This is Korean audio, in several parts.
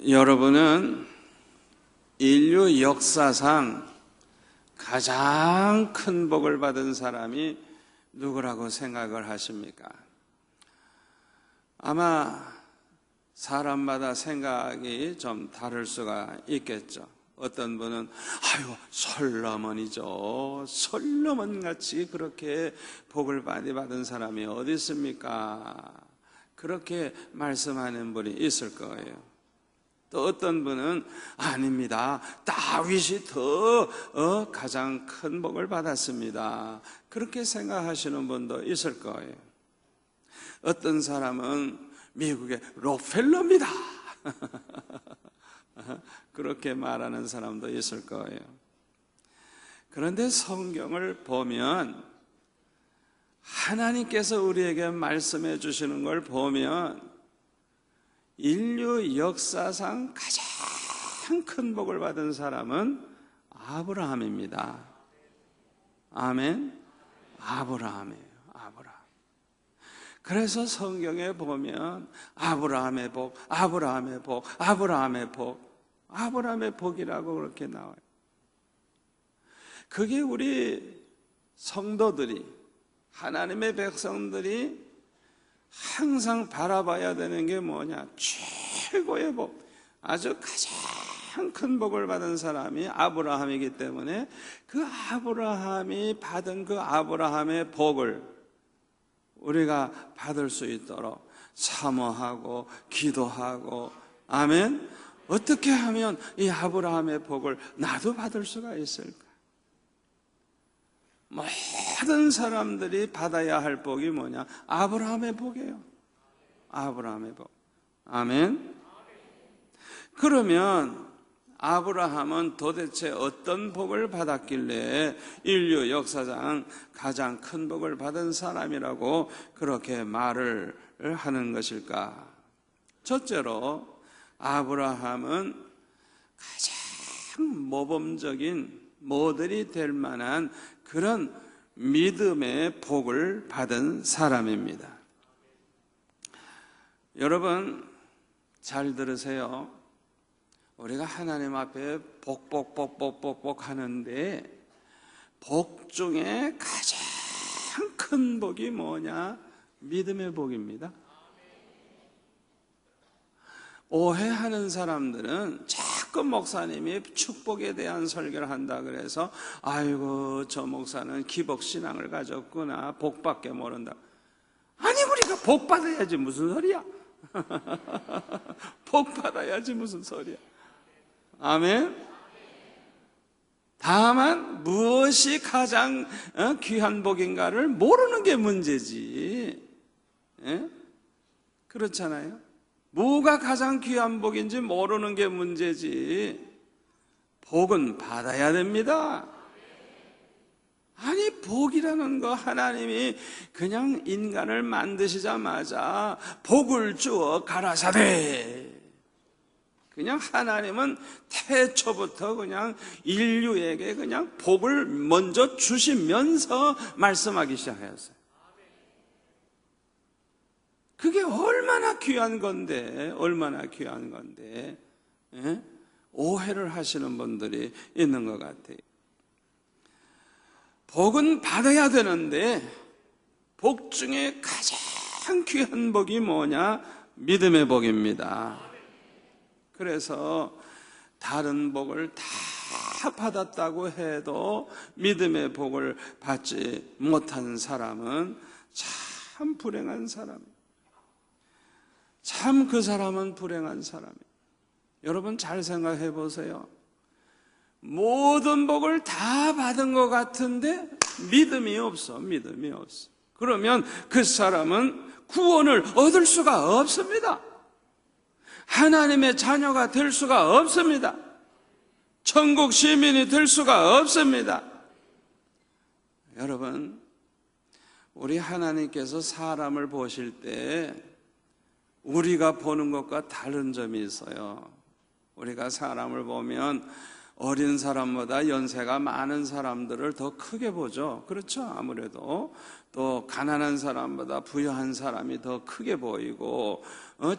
여러분은 인류 역사상 가장 큰 복을 받은 사람이 누구라고 생각을 하십니까? 아마 사람마다 생각이 좀 다를 수가 있겠죠. 어떤 분은 솔로몬이죠. 솔로몬 같이 그렇게 복을 많이 받은 사람이 어디 있습니까? 그렇게 말씀하는 분이 있을 거예요. 또 어떤 분은 아닙니다. 다윗이 더 가장 큰 복을 받았습니다. 그렇게 생각하시는 분도 있을 거예요. 어떤 사람은 미국의 록펠러입니다. 그렇게 말하는 사람도 있을 거예요. 그런데 성경을 보면 하나님께서 우리에게 말씀해 주시는 걸 보면 인류 역사상 가장 큰 복을 받은 사람은 아브라함입니다. 아멘. 아브라함이에요. 아브라함. 그래서 성경에 보면 아브라함의 복, 아브라함의 복, 아브라함의 복, 아브라함의 복이라고 그렇게 나와요. 그게 우리 성도들이, 하나님의 백성들이 항상 바라봐야 되는 게 뭐냐? 최고의 복, 아주 가장 큰 복을 받은 사람이 아브라함이기 때문에 그 아브라함이 받은 그 아브라함의 복을 우리가 받을 수 있도록 사모하고 기도하고, 아멘. 어떻게 하면 이 아브라함의 복을 나도 받을 수가 있을까? 모든 사람들이 받아야 할 복이 뭐냐? 아브라함의 복이에요. 아브라함의 복. 아멘. 그러면 아브라함은 도대체 어떤 복을 받았길래 인류 역사상 가장 큰 복을 받은 사람이라고 그렇게 말을 하는 것일까? 첫째로 아브라함은 가장 모범적인 모델이 될 만한 그런 믿음의 복을 받은 사람입니다. 여러분 잘 들으세요. 우리가 하나님 앞에 복 하는데 복 중에 가장 큰 복이 뭐냐? 믿음의 복입니다. 오해하는 사람들은 자꾸 목사님이 축복에 대한 설교를 한다 그래서 아이고 저 목사는 기복신앙을 가졌구나, 복밖에 모른다. 아니 우리가 복받아야지 무슨 소리야. 복받아야지 무슨 소리야. 아멘. 다만 무엇이 가장 귀한 복인가를 모르는 게 문제지. 그렇잖아요. 뭐가 가장 귀한 복인지 모르는 게 문제지. 복은 받아야 됩니다. 아니 복이라는 거, 하나님이 그냥 인간을 만드시자마자 복을 주어 가라사대, 그냥 하나님은 태초부터 그냥 인류에게 그냥 복을 먼저 주시면서 말씀하기 시작하였어요. 그게 얼마나 귀한 건데, 얼마나 귀한 건데, 오해를 하시는 분들이 있는 것 같아요. 복은 받아야 되는데 복 중에 가장 귀한 복이 뭐냐? 믿음의 복입니다. 그래서 다른 복을 다 받았다고 해도 믿음의 복을 받지 못한 사람은 참 불행한 사람이에요. 참 그 사람은 불행한 사람이에요. 여러분 잘 생각해 보세요. 모든 복을 다 받은 것 같은데 믿음이 없어. 믿음이 없어. 그러면 그 사람은 구원을 얻을 수가 없습니다. 하나님의 자녀가 될 수가 없습니다. 천국 시민이 될 수가 없습니다. 여러분, 우리 하나님께서 사람을 보실 때 우리가 보는 것과 다른 점이 있어요. 우리가 사람을 보면 어린 사람보다 연세가 많은 사람들을 더 크게 보죠. 그렇죠? 아무래도 또 가난한 사람보다 부유한 사람이 더 크게 보이고,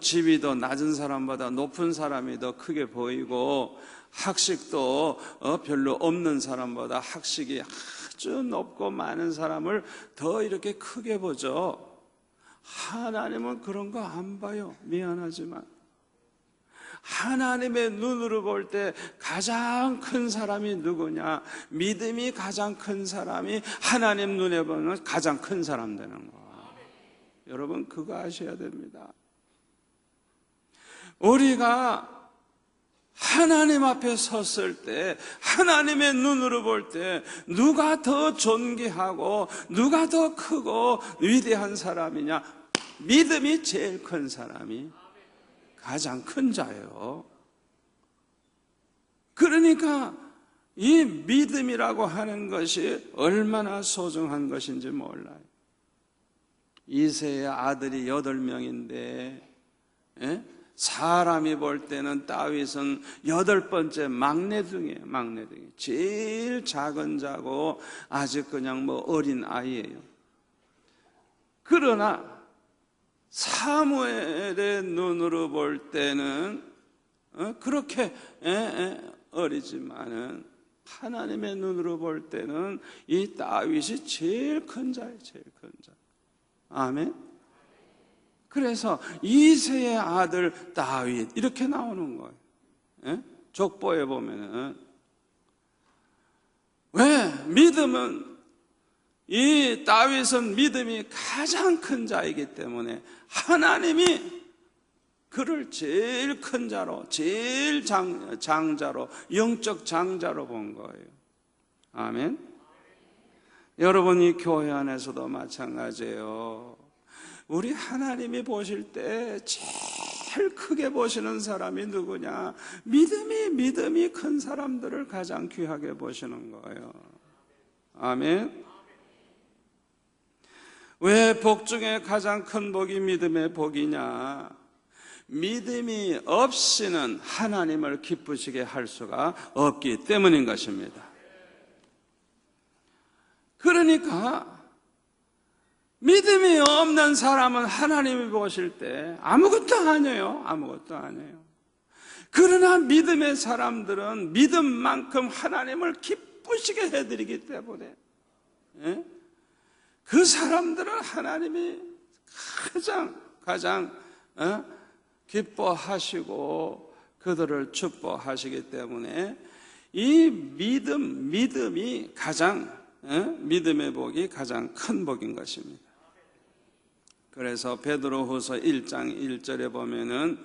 지위도 낮은 사람보다 높은 사람이 더 크게 보이고, 학식도 별로 없는 사람보다 학식이 아주 높고 많은 사람을 더 이렇게 크게 보죠. 하나님은 그런 거 안 봐요. 미안하지만 하나님의 눈으로 볼 때 가장 큰 사람이 누구냐? 믿음이 가장 큰 사람이 하나님 눈에 보면 가장 큰 사람 되는 거예요. 여러분 그거 아셔야 됩니다. 우리가 하나님 앞에 섰을 때, 하나님의 눈으로 볼 때 누가 더 존귀하고 누가 더 크고 위대한 사람이냐? 믿음이 제일 큰 사람이 가장 큰 자예요. 그러니까 이 믿음이라고 하는 것이 얼마나 소중한 것인지 몰라요. 이새의 아들이 8명인데 사람이 볼 때는 다윗은 8번째 막내 중이에요. 막내 중에 제일 작은 자고 아직 그냥 어린 아이예요. 그러나 사무엘의 눈으로 볼 때는 그렇게 어리지만은 하나님의 눈으로 볼 때는 이 다윗이 제일 큰 자예요. 제일 큰 자. 아멘. 그래서 이새의 아들 다윗 이렇게 나오는 거예요. 족보에 보면은 왜? 믿음은 이 다윗은 믿음이 가장 큰 자이기 때문에 하나님이 그를 제일 큰 자로, 제일 장자로, 영적 장자로 본 거예요. 아멘. 여러분이 교회 안에서도 마찬가지예요. 우리 하나님이 보실 때 제일 크게 보시는 사람이 누구냐? 믿음이 큰 사람들을 가장 귀하게 보시는 거예요. 아멘. 왜 복 중에 가장 큰 복이 믿음의 복이냐? 믿음이 없이는 하나님을 기쁘시게 할 수가 없기 때문인 것입니다. 그러니까 믿음이 없는 사람은 하나님이 보실 때 아무것도 아니에요. 아무것도 아니에요. 그러나 믿음의 사람들은 믿음만큼 하나님을 기쁘시게 해드리기 때문에 그 사람들은 하나님이 가장 기뻐하시고 그들을 축복하시기 때문에 이 믿음이 가장 믿음의 복이 가장 큰 복인 것입니다. 그래서 베드로후서 1장 1절에 보면은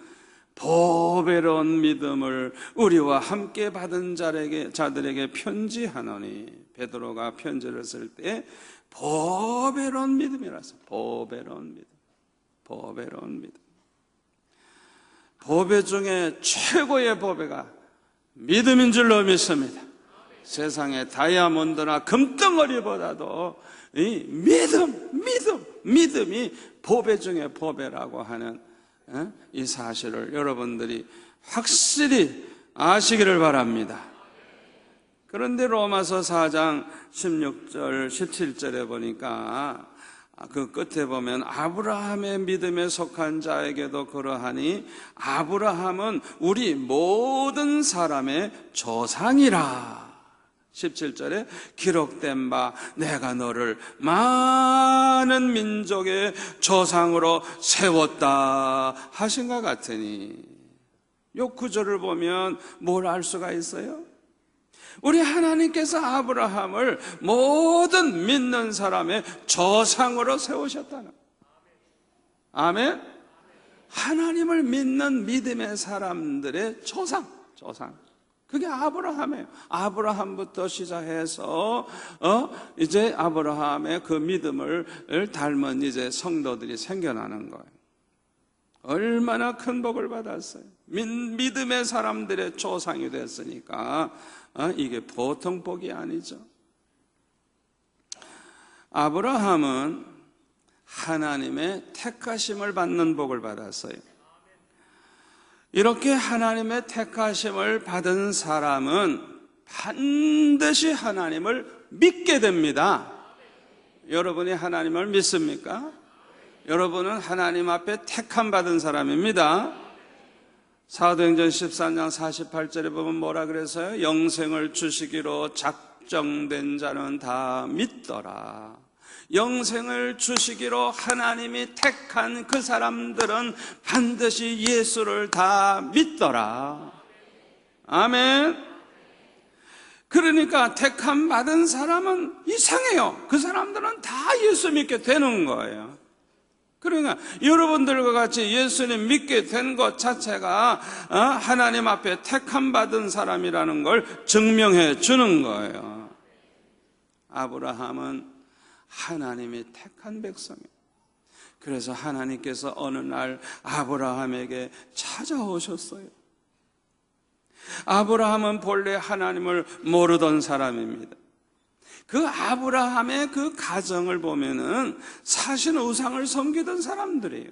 보배로운 믿음을 우리와 함께 받은 자들에게 편지하노니, 베드로가 편지를 쓸 때 보배로운 믿음이라서 보배로운 믿음. 보배 중에 최고의 보배가 믿음인 줄로 믿습니다. 세상의 다이아몬드나 금덩어리보다도 이 믿음이 보배 중에 보배라고 하는 이 사실을 여러분들이 확실히 아시기를 바랍니다. 그런데 로마서 4장 16절 17절에 보니까 그 끝에 보면 아브라함의 믿음에 속한 자에게도 그러하니 아브라함은 우리 모든 사람의 조상이라. 17절에 기록된 바 내가 너를 많은 민족의 조상으로 세웠다 하신 것 같으니, 요 구절을 보면 뭘 알 수가 있어요? 우리 하나님께서 아브라함을 모든 믿는 사람의 조상으로 세우셨다는. 아멘. 하나님을 믿는 믿음의 사람들의 조상. 그게 아브라함이에요. 아브라함부터 시작해서 이제 아브라함의 그 믿음을 닮은 이제 성도들이 생겨나는 거예요. 얼마나 큰 복을 받았어요. 믿음의 사람들의 조상이 됐으니까 이게 보통 복이 아니죠. 아브라함은 하나님의 택하심을 받는 복을 받았어요. 이렇게 하나님의 택하심을 받은 사람은 반드시 하나님을 믿게 됩니다. 여러분이 하나님을 믿습니까? 여러분은 하나님 앞에 택함 받은 사람입니다. 사도행전 14장 48절에 보면 뭐라 그래서요? 영생을 주시기로 작정된 자는 다 믿더라. 영생을 주시기로 하나님이 택한 그 사람들은 반드시 예수를 다 믿더라. 아멘. 그러니까 택함 받은 사람은 이상해요. 그 사람들은 다 예수 믿게 되는 거예요. 그러니까 여러분들과 같이 예수님 믿게 된 것 자체가 하나님 앞에 택함 받은 사람이라는 걸 증명해 주는 거예요. 아브라함은 하나님이 택한 백성이에요. 그래서 하나님께서 어느 날 아브라함에게 찾아오셨어요. 아브라함은 본래 하나님을 모르던 사람입니다. 그 아브라함의 그 가정을 보면은 사실 우상을 섬기던 사람들이에요.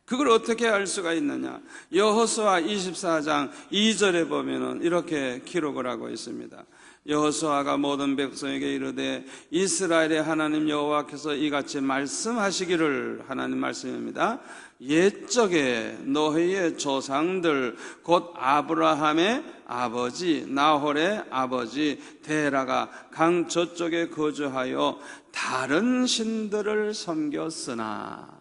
그걸 어떻게 알 수가 있느냐? 여호수아 24장 2절에 보면은 이렇게 기록을 하고 있습니다. 여호수아가 모든 백성에게 이르되 이스라엘의 하나님 여호와께서 이같이 말씀하시기를, 하나님 말씀입니다. 옛적에 노아의 조상들 곧 아브라함의 아버지 나홀의 아버지 데라가 강 저쪽에 거주하여 다른 신들을 섬겼으나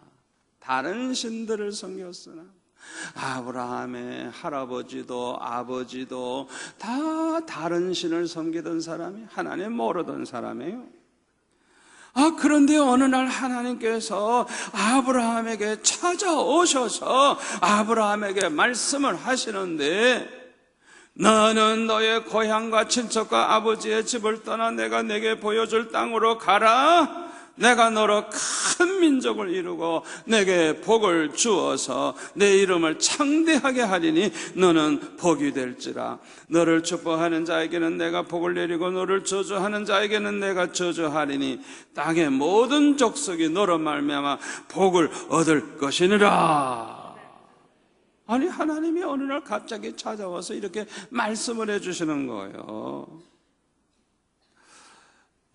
아브라함의 할아버지도 아버지도 다 다른 신을 섬기던 사람이 하나님 모르던 사람이에요. 그런데 어느 날 하나님께서 아브라함에게 찾아오셔서 아브라함에게 말씀을 하시는데, 너는 너의 고향과 친척과 아버지의 집을 떠나 내가 내게 보여줄 땅으로 가라. 내가 너로 큰 민족을 이루고 내게 복을 주어서 내 이름을 창대하게 하리니 너는 복이 될지라. 너를 축복하는 자에게는 내가 복을 내리고 너를 저주하는 자에게는 내가 저주하리니 땅의 모든 족속이 너로 말미암아 복을 얻을 것이니라. 아니, 하나님이 어느 날 갑자기 찾아와서 이렇게 말씀을 해주시는 거예요.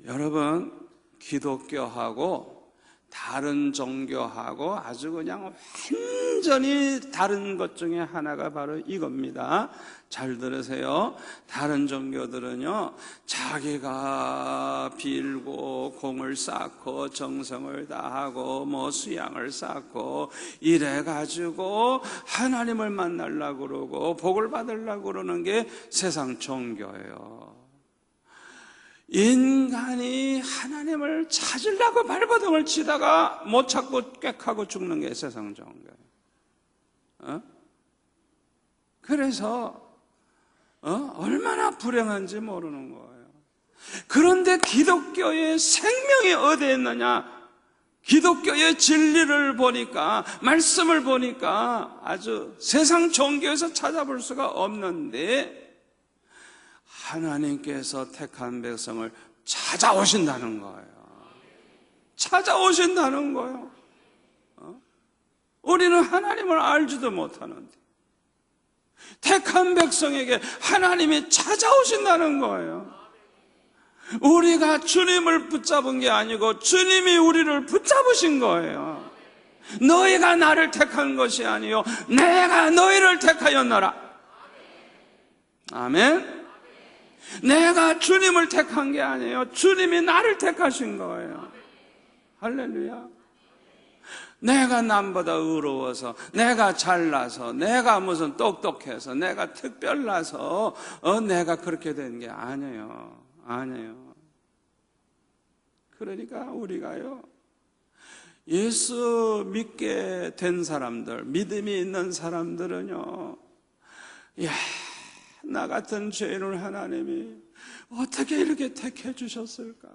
여러분, 기독교하고 다른 종교하고 아주 그냥 완전히 다른 것 중에 하나가 바로 이겁니다. 잘 들으세요. 다른 종교들은요, 자기가 빌고 공을 쌓고 정성을 다하고 수양을 쌓고 이래가지고 하나님을 만나려고 그러고 복을 받으려고 그러는 게 세상 종교예요. 인간이 하나님을 찾으려고 발버둥을 치다가 못 찾고 꽥하고 죽는 게 세상 종교예요. 그래서 얼마나 불행한지 모르는 거예요. 그런데 기독교의 생명이 어디에 있느냐? 기독교의 진리를 보니까, 말씀을 보니까 아주 세상 종교에서 찾아볼 수가 없는데 하나님께서 택한 백성을 찾아오신다는 거예요. 찾아오신다는 거예요. 우리는 하나님을 알지도 못하는데 택한 백성에게 하나님이 찾아오신다는 거예요. 우리가 주님을 붙잡은 게 아니고 주님이 우리를 붙잡으신 거예요. 너희가 나를 택한 것이 아니요 내가 너희를 택하였노라. 아멘. 내가 주님을 택한 게 아니에요. 주님이 나를 택하신 거예요. 할렐루야. 내가 남보다 의로워서, 내가 잘나서, 내가 무슨 똑똑해서, 내가 특별나서 내가 그렇게 된 게 아니에요. 아니에요. 그러니까 우리가요, 예수 믿게 된 사람들, 믿음이 있는 사람들은요, 나 같은 죄인을 하나님이 어떻게 이렇게 택해 주셨을까?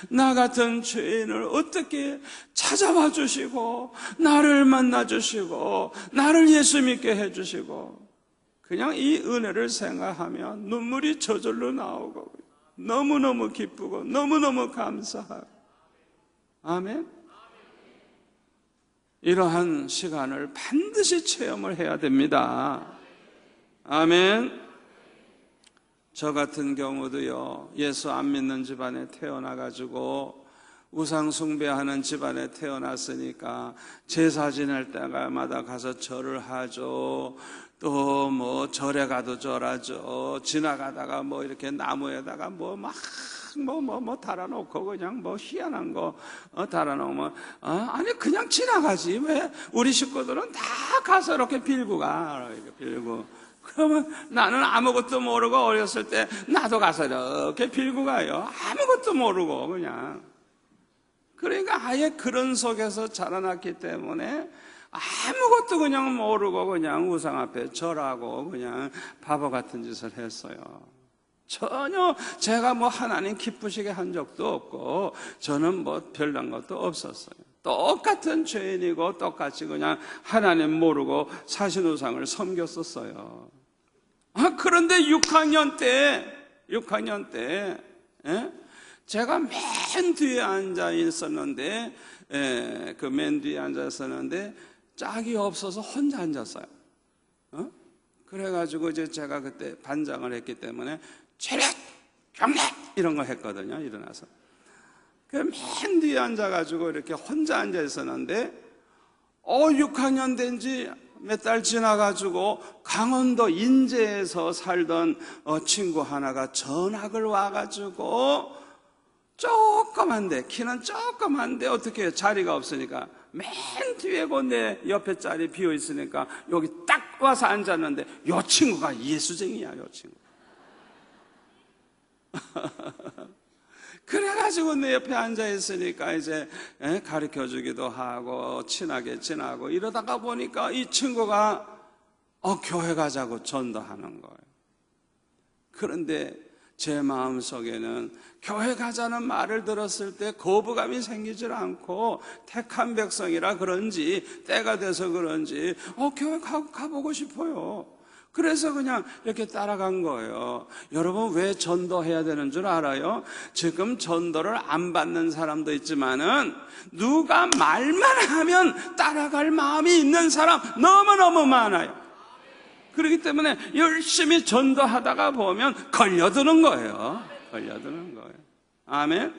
나 같은 죄인을 어떻게 찾아와 주시고 나를 만나 주시고 나를 예수 믿게 해 주시고, 그냥 이 은혜를 생각하면 눈물이 저절로 나오고 너무너무 기쁘고 너무너무 감사하고. 아멘. 이러한 시간을 반드시 체험을 해야 됩니다. 아멘. 저 같은 경우도요, 예수 안 믿는 집안에 태어나가지고 우상 숭배하는 집안에 태어났으니까 제사 지낼 때마다 가서 절을 하죠. 또 뭐 절에 가도 절하죠. 지나가다가 뭐 이렇게 나무에다가 뭐 막 달아놓고 그냥 뭐 희한한 거 달아놓으면 아니 그냥 지나가지. 왜 우리 식구들은 다 가서 이렇게 빌고 가. 이렇게 빌고. 그러면 나는 아무것도 모르고 어렸을 때 나도 가서 이렇게 빌고 가요. 아무것도 모르고 그냥. 그러니까 아예 그런 속에서 자라났기 때문에 아무것도 그냥 모르고 그냥 우상 앞에 절하고 그냥 바보 같은 짓을 했어요. 전혀 제가 뭐 하나님 기쁘시게 한 적도 없고 저는 뭐 별난 것도 없었어요. 똑같은 죄인이고 똑같이 그냥 하나님 모르고 사신우상을 섬겼었어요. 그런데 6학년 때 제가 맨 뒤에 앉아 있었는데 그 맨 뒤에 앉아 있었는데 짝이 없어서 혼자 앉았어요. 그래가지고 이제 제가 그때 반장을 했기 때문에 체력, 경례 이런 거 했거든요. 일어나서 그 맨 뒤에 앉아가지고 이렇게 혼자 앉아 있었는데 6학년 된 지 몇 달 지나가지고 강원도 인제에서 살던 친구 하나가 전학을 와가지고 조그만데 키는 조그만데 어떻게 해요? 자리가 없으니까 맨 뒤에 내 옆에 자리 비어 있으니까 여기 딱 와서 앉았는데 요 친구가 예수쟁이야. 요 친구. 그래가지고 내 옆에 앉아 있으니까 이제 가르쳐 주기도 하고 친하게 지나고 이러다가 보니까 이 친구가 교회 가자고 전도하는 거예요. 그런데 제 마음속에는 교회 가자는 말을 들었을 때 거부감이 생기질 않고 택한 백성이라 그런지 때가 돼서 그런지 교회 가보고 싶어요. 그래서 그냥 이렇게 따라간 거예요. 여러분 왜 전도해야 되는 줄 알아요? 지금 전도를 안 받는 사람도 있지만은 누가 말만 하면 따라갈 마음이 있는 사람 너무너무 많아요. 그렇기 때문에 열심히 전도하다가 보면 걸려드는 거예요. 걸려드는 거예요. 아멘.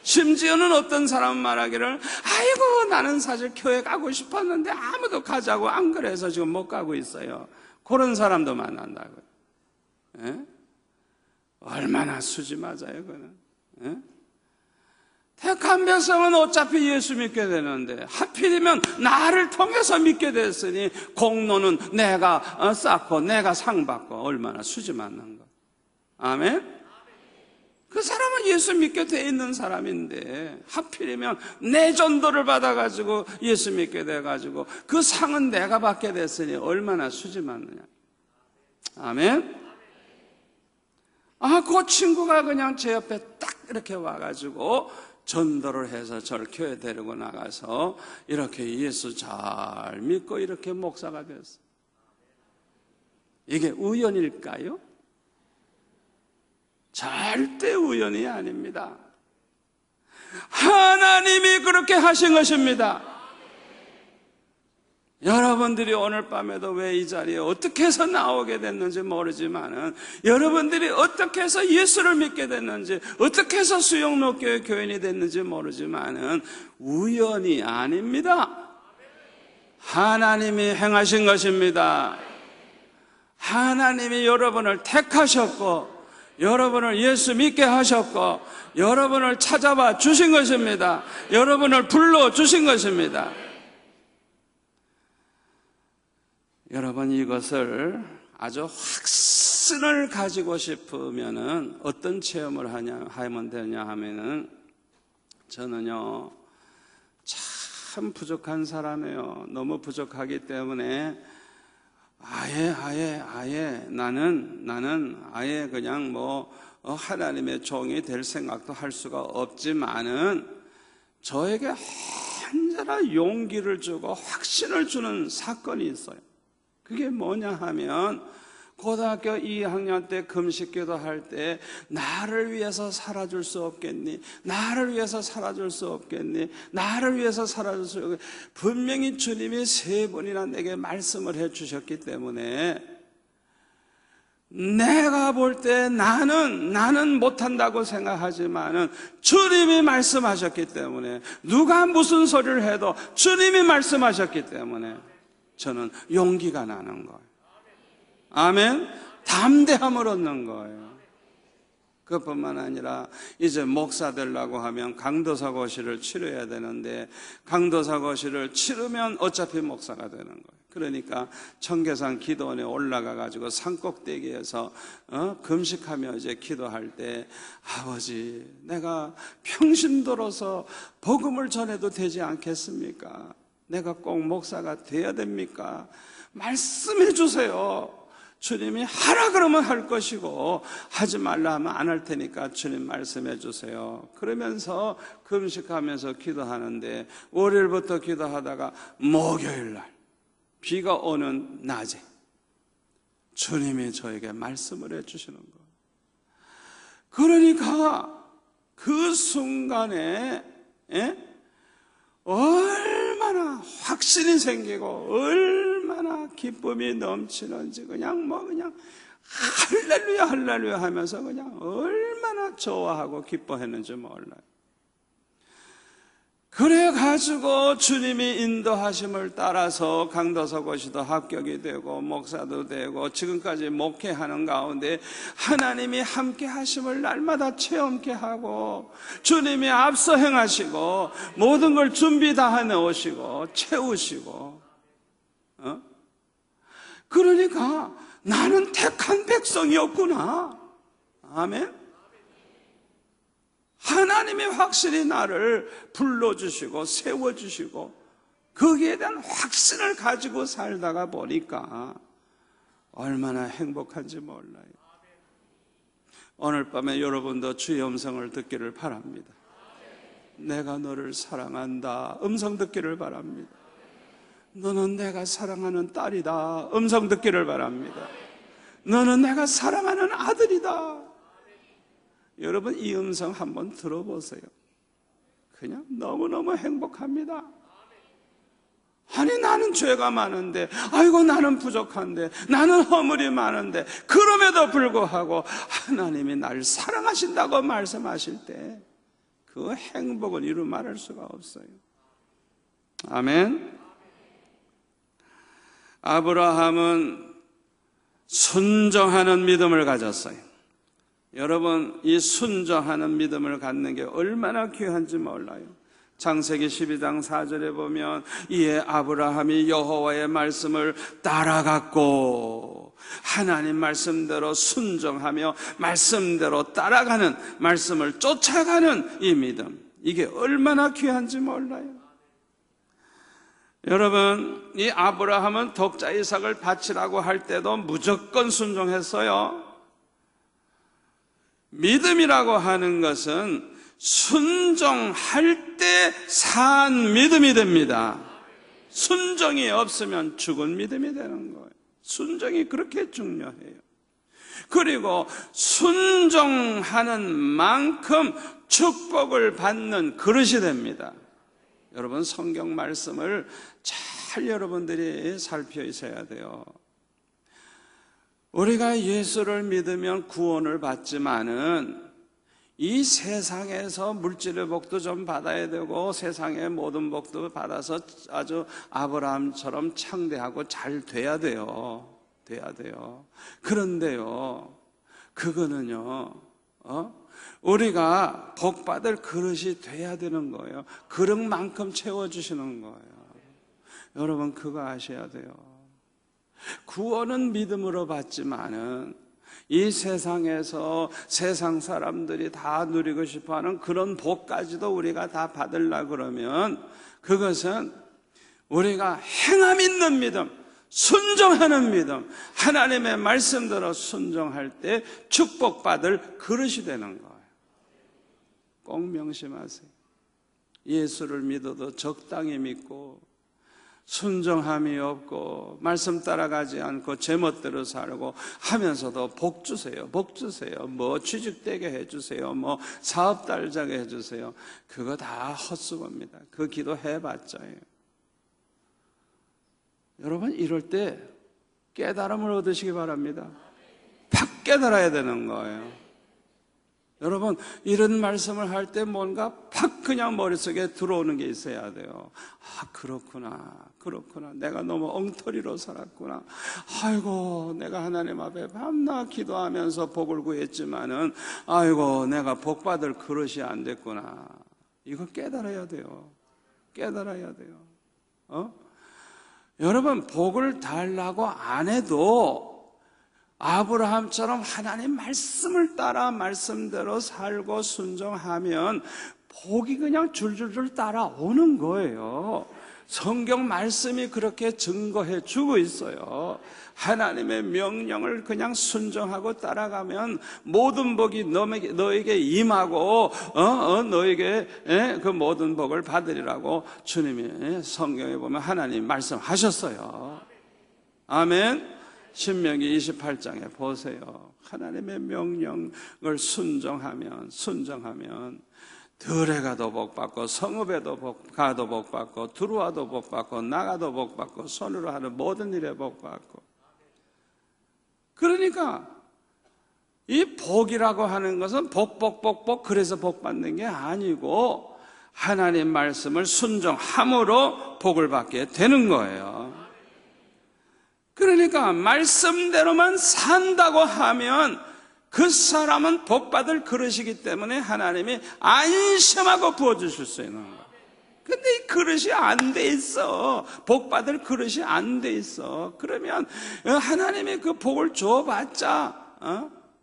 심지어는 어떤 사람은 말하기를 아이고 나는 사실 교회 가고 싶었는데 아무도 가자고 안 그래서 지금 못 가고 있어요. 그런 사람도 만난다고요. 예? 얼마나 수지 맞아요, 그는. 예? 택한 백성은 어차피 예수 믿게 되는데 하필이면 나를 통해서 믿게 됐으니 공로는 내가 쌓고 내가 상 받고 얼마나 수지 맞는 거. 아멘. 그 사람은 예수 믿게 돼 있는 사람인데 하필이면 내 전도를 받아가지고 예수 믿게 돼가지고 그 상은 내가 받게 됐으니 얼마나 수지 맞느냐. 아멘. 그 친구가 그냥 제 옆에 딱 이렇게 와가지고 전도를 해서 저를 교회 데리고 나가서 이렇게 예수 잘 믿고 이렇게 목사가 됐어요. 이게 우연일까요? 절대 우연이 아닙니다. 하나님이 그렇게 하신 것입니다. 여러분들이 오늘 밤에도 왜 이 자리에 어떻게 해서 나오게 됐는지 모르지만은 여러분들이 어떻게 해서 예수를 믿게 됐는지 어떻게 해서 수영로교회 교인이 됐는지 모르지만은 우연이 아닙니다. 하나님이 행하신 것입니다. 하나님이 여러분을 택하셨고 여러분을 예수 믿게 하셨고 여러분을 찾아와 주신 것입니다. 여러분을 불러주신 것입니다. 여러분 이것을 아주 확신을 가지고 싶으면은 어떤 체험을 하면 되냐 하면은 저는요 참 부족한 사람이에요. 너무 부족하기 때문에 아예 나는 아예 그냥 뭐 하나님의 종이 될 생각도 할 수가 없지만은 저에게 언제나 용기를 주고 확신을 주는 사건이 있어요. 그게 뭐냐 하면 고등학교 2학년 때 금식기도 할 때 나를 위해서 살아줄 수 없겠니? 나를 위해서 살아줄 수 없겠니? 나를 위해서 살아줄 수 없겠니? 분명히 주님이 3번이나 내게 말씀을 해주셨기 때문에 내가 볼 때 나는 못한다고 생각하지만은 주님이 말씀하셨기 때문에, 누가 무슨 소리를 해도 주님이 말씀하셨기 때문에 저는 용기가 나는 거예요. 아멘. 담대함을 얻는 거예요. 그뿐만 아니라 이제 목사 되려고 하면 강도사고시를 치러야 되는데, 강도사고시를 치르면 어차피 목사가 되는 거예요. 그러니까 청계산 기도원에 올라가 가지고 산꼭대기에서 금식하며 이제 기도할 때, 아버지, 내가 평신도로서 복음을 전해도 되지 않겠습니까? 내가 꼭 목사가 돼야 됩니까? 말씀해 주세요. 주님이 하라 그러면 할 것이고, 하지 말라 하면 안 할 테니까 주님 말씀해 주세요. 그러면서 금식하면서 기도하는데, 월요일부터 기도하다가 목요일날 비가 오는 낮에 주님이 저에게 말씀을 해주시는 거예요. 그러니까 그 순간에 얼마나 확신이 생기고 얼마나 기쁨이 넘치는지, 그냥 할렐루야 할렐루야 하면서 그냥 얼마나 좋아하고 기뻐했는지 몰라요. 그래가지고 주님이 인도하심을 따라서 강도사고시도 합격이 되고 목사도 되고 지금까지 목회하는 가운데 하나님이 함께 하심을 날마다 체험케 하고, 주님이 앞서 행하시고 모든 걸 준비 다 해놓으시고 채우시고, 그러니까 나는 택한 백성이었구나. 아멘. 하나님이 확실히 나를 불러주시고 세워주시고 거기에 대한 확신을 가지고 살다가 보니까 얼마나 행복한지 몰라요. 오늘 밤에 여러분도 주의 음성을 듣기를 바랍니다. 내가 너를 사랑한다. 음성 듣기를 바랍니다. 너는 내가 사랑하는 딸이다. 음성 듣기를 바랍니다. 너는 내가 사랑하는 아들이다. 여러분, 이 음성 한번 들어보세요. 그냥 너무너무 행복합니다. 아니, 나는 죄가 많은데, 아이고 나는 부족한데, 나는 허물이 많은데, 그럼에도 불구하고 하나님이 나를 사랑하신다고 말씀하실 때 그 행복은 이루 말할 수가 없어요. 아멘. 아브라함은 순종하는 믿음을 가졌어요. 여러분, 이 순종하는 믿음을 갖는 게 얼마나 귀한지 몰라요. 창세기 12장 4절에 보면, 이에 아브라함이 여호와의 말씀을 따라갔고, 하나님 말씀대로 순종하며 말씀대로 따라가는, 말씀을 쫓아가는 이 믿음, 이게 얼마나 귀한지 몰라요. 여러분, 이 아브라함은 독자 이삭을 바치라고 할 때도 무조건 순종했어요. 믿음이라고 하는 것은 순종할 때 산 믿음이 됩니다. 순종이 없으면 죽은 믿음이 되는 거예요. 순종이 그렇게 중요해요. 그리고 순종하는 만큼 축복을 받는 그릇이 됩니다. 여러분, 성경 말씀을 잘 여러분들이 살펴 있어야 돼요. 우리가 예수를 믿으면 구원을 받지만은 이 세상에서 물질의 복도 좀 받아야 되고 세상의 모든 복도 받아서 아주 아브라함처럼 창대하고 잘 돼야 돼요. 그런데요, 그거는요, 우리가 복 받을 그릇이 돼야 되는 거예요. 그릇만큼 채워주시는 거예요. 여러분, 그거 아셔야 돼요. 구원은 믿음으로 받지만은 이 세상에서 세상 사람들이 다 누리고 싶어하는 그런 복까지도 우리가 다 받으려고 그러면 그것은 우리가 행함 있는 믿음, 순종하는 믿음, 하나님의 말씀대로 순종할 때 축복받을 그릇이 되는 거예요. 꼭 명심하세요. 예수를 믿어도 적당히 믿고 순종함이 없고 말씀 따라가지 않고 제멋대로 살고 하면서도 복 주세요, 뭐 취직되게 해주세요, 뭐 사업 달자게 해주세요. 그거 다 헛수고입니다. 그 기도 해봤자예요. 여러분, 이럴 때 깨달음을 얻으시기 바랍니다. 깨달아야 되는 거예요. 여러분, 이런 말씀을 할 때 뭔가 팍 그냥 머릿속에 들어오는 게 있어야 돼요. 아, 그렇구나. 내가 너무 엉터리로 살았구나. 아이고, 내가 하나님 앞에 밤낮 기도하면서 복을 구했지만은, 아이고, 내가 복 받을 그릇이 안 됐구나. 이거 깨달아야 돼요. 깨달아야 돼요. 여러분, 복을 달라고 안 해도 아브라함처럼 하나님 말씀을 따라 말씀대로 살고 순종하면 복이 그냥 줄줄줄 따라오는 거예요. 성경 말씀이 그렇게 증거해 주고 있어요. 하나님의 명령을 그냥 순종하고 따라가면 모든 복이 너에게 임하고 너에게 그 모든 복을 받으리라고 주님이 성경에 보면 하나님 말씀하셨어요. 아멘. 신명기 28장에 보세요. 하나님의 명령을 순종하면 들에 가도 복받고 성읍에도 가도 복받고 들어와도 복받고 나가도 복받고 손으로 하는 모든 일에 복받고. 그러니까 이 복이라고 하는 것은 복 그래서 복받는 게 아니고 하나님 말씀을 순종함으로 복을 받게 되는 거예요. 그러니까 말씀대로만 산다고 하면 그 사람은 복받을 그릇이기 때문에 하나님이 안심하고 부어주실 수 있는 거예요. 근데 이 그릇이 안 돼 있어. 복받을 그릇이 안 돼 있어. 그러면 하나님이 그 복을 줘봤자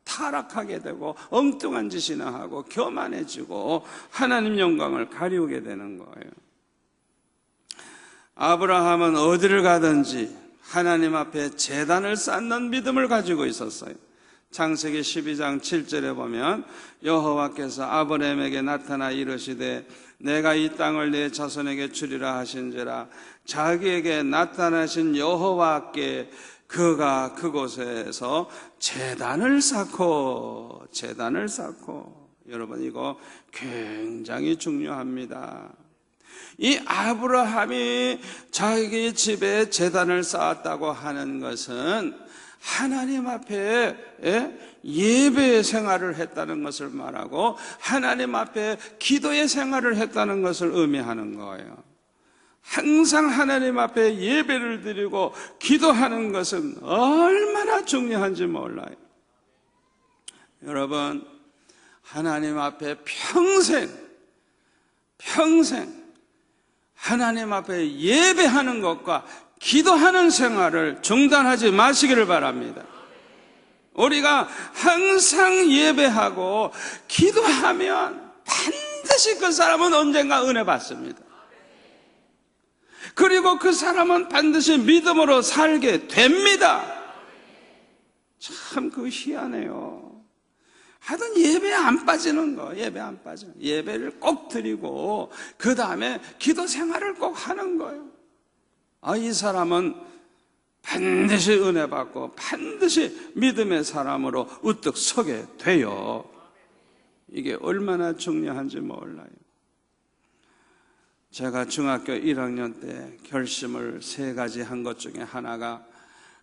타락하게 되고 엉뚱한 짓이나 하고 교만해지고 하나님 영광을 가리우게 되는 거예요. 아브라함은 어디를 가든지 하나님 앞에 제단을 쌓는 믿음을 가지고 있었어요. 창세기 12장 7절에 보면 여호와께서 아브라함에게 나타나 이르시되 내가 이 땅을 내 자손에게 주리라 하신지라. 자기에게 나타나신 여호와께 그가 그곳에서 제단을 쌓고. 여러분, 이거 굉장히 중요합니다. 이 아브라함이 자기 집에 제단을 쌓았다고 하는 것은 하나님 앞에 예배의 생활을 했다는 것을 말하고 하나님 앞에 기도의 생활을 했다는 것을 의미하는 거예요. 항상 하나님 앞에 예배를 드리고 기도하는 것은 얼마나 중요한지 몰라요. 여러분, 하나님 앞에 평생 하나님 앞에 예배하는 것과 기도하는 생활을 중단하지 마시기를 바랍니다. 우리가 항상 예배하고 기도하면 반드시 그 사람은 언젠가 은혜 받습니다. 그리고 그 사람은 반드시 믿음으로 살게 됩니다. 참 그 희한해요. 하여튼 예배에 안 빠지는 거, 예배를 꼭 드리고 그 다음에 기도 생활을 꼭 하는 거예요. 이 사람은 반드시 은혜 받고 반드시 믿음의 사람으로 우뚝 서게 돼요. 이게 얼마나 중요한지 몰라요. 제가 중학교 1학년 때 결심을 3가지 한 것 중에 하나가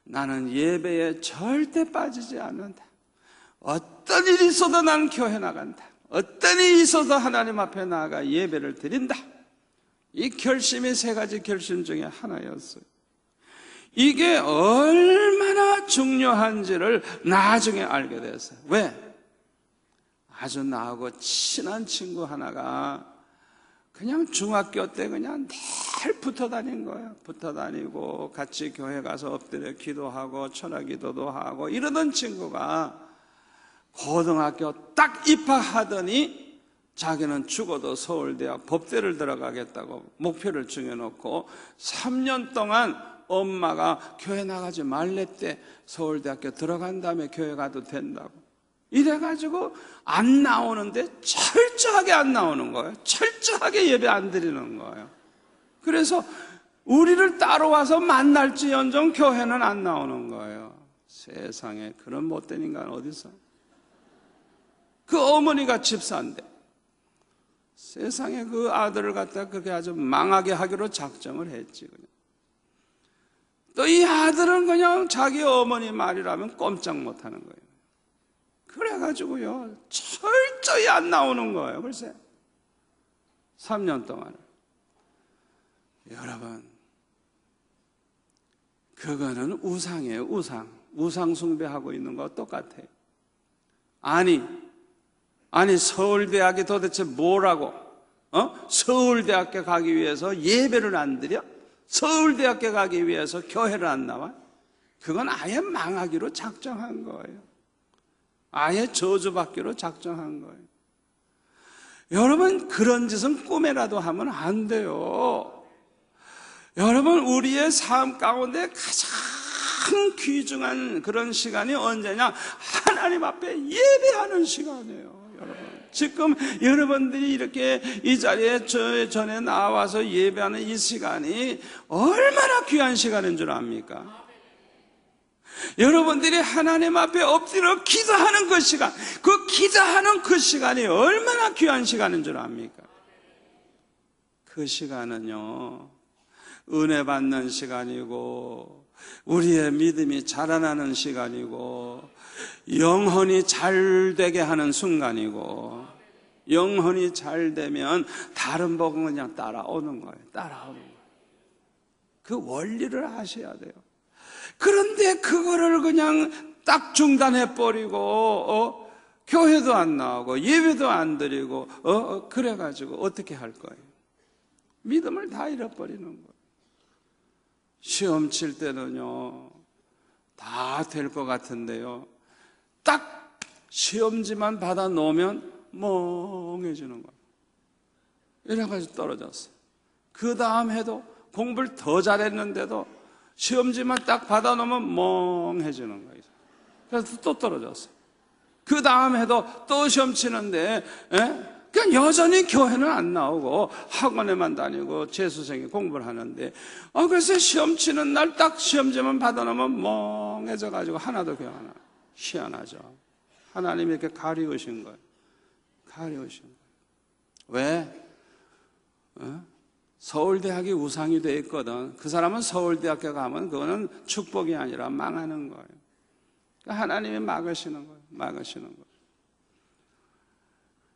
나는 예배에 절대 빠지지 않는다. 어떤 일이 있어도 나는 교회 나간다. 어떤 일이 있어도 하나님 앞에 나아가 예배를 드린다. 이 결심이 3가지 결심 중에 하나였어요. 이게 얼마나 중요한지를 나중에 알게 됐어요. 왜? 아주 나하고 친한 친구 하나가 그냥 중학교 때 그냥 늘 붙어 다닌 거예요. 붙어 다니고 같이 교회 가서 엎드려 기도하고 철야기도도 하고 이러던 친구가 고등학교 딱 입학하더니 자기는 죽어도 서울대학 법대를 들어가겠다고 목표를 정해놓고 3년 동안 엄마가 교회 나가지 말랬대. 서울대학교 들어간 다음에 교회 가도 된다고. 이래가지고 안 나오는데 철저하게 안 나오는 거예요. 철저하게 예배 안 드리는 거예요. 그래서 우리를 따라와서 만날지언정 교회는 안 나오는 거예요. 세상에 그런 못된 인간 어디 있어? 그 어머니가 집사인데 세상에 그 아들을 갖다 그렇게 아주 망하게 하기로 작정을 했지. 또 이 아들은 그냥 자기 어머니 말이라면 꼼짝 못하는 거예요. 그래가지고요, 철저히 안 나오는 거예요. 글쎄, 3년 동안. 여러분, 그거는 우상이에요. 우상 숭배하고 있는 거 똑같아요. 아니 서울대학이 도대체 뭐라고? 서울대학교 가기 위해서 예배를 안 드려? 서울대학교 가기 위해서 교회를 안 나와? 그건 아예 망하기로 작정한 거예요. 아예 저주받기로 작정한 거예요. 여러분, 그런 짓은 꿈에라도 하면 안 돼요. 여러분, 우리의 삶 가운데 가장 귀중한 그런 시간이 언제냐? 하나님 앞에 예배하는 시간이에요. 여러분, 지금 여러분들이 이렇게 이 자리에 저 전에 나와서 예배하는 이 시간이 얼마나 귀한 시간인 줄 압니까? 여러분들이 하나님 앞에 엎드려 기도하는 그 시간, 그 기도하는 그 시간이 얼마나 귀한 시간인 줄 압니까? 그 시간은요, 은혜 받는 시간이고, 우리의 믿음이 자라나는 시간이고, 영혼이 잘 되게 하는 순간이고, 영혼이 잘 되면 다른 복은 그냥 따라오는 거예요. 따라오는 거예요. 그 원리를 아셔야 돼요. 그런데 그거를 그냥 딱 중단해버리고, 교회도 안 나오고, 예배도 안 드리고, 그래가지고 어떻게 할 거예요? 믿음을 다 잃어버리는 거예요. 시험 칠 때는요, 다 될 것 같은데요, 딱 시험지만 받아 놓으면 멍해지는 거예요. 이래가지고 떨어졌어요. 그 다음 해도 공부를 더 잘했는데도 시험지만 딱 받아 놓으면 멍해지는 거예요. 그래서 또 떨어졌어요. 그 다음 해도 또 시험 치는데, 그냥 여전히 교회는 안 나오고 학원에만 다니고 재수생이 공부를 하는데, 그래서 시험 치는 날 딱 시험지만 받아 놓으면 멍해져가지고 하나도 교회 안 와요. 희한하죠. 하나님이 이렇게 가리우신 거예요. 가리우신 거예요. 왜? 서울대학이 우상이 돼 있거든. 그 사람은 서울대학교 가면 그거는 축복이 아니라 망하는 거예요. 그러니까 하나님이 막으시는 거예요. 막으시는 거예요.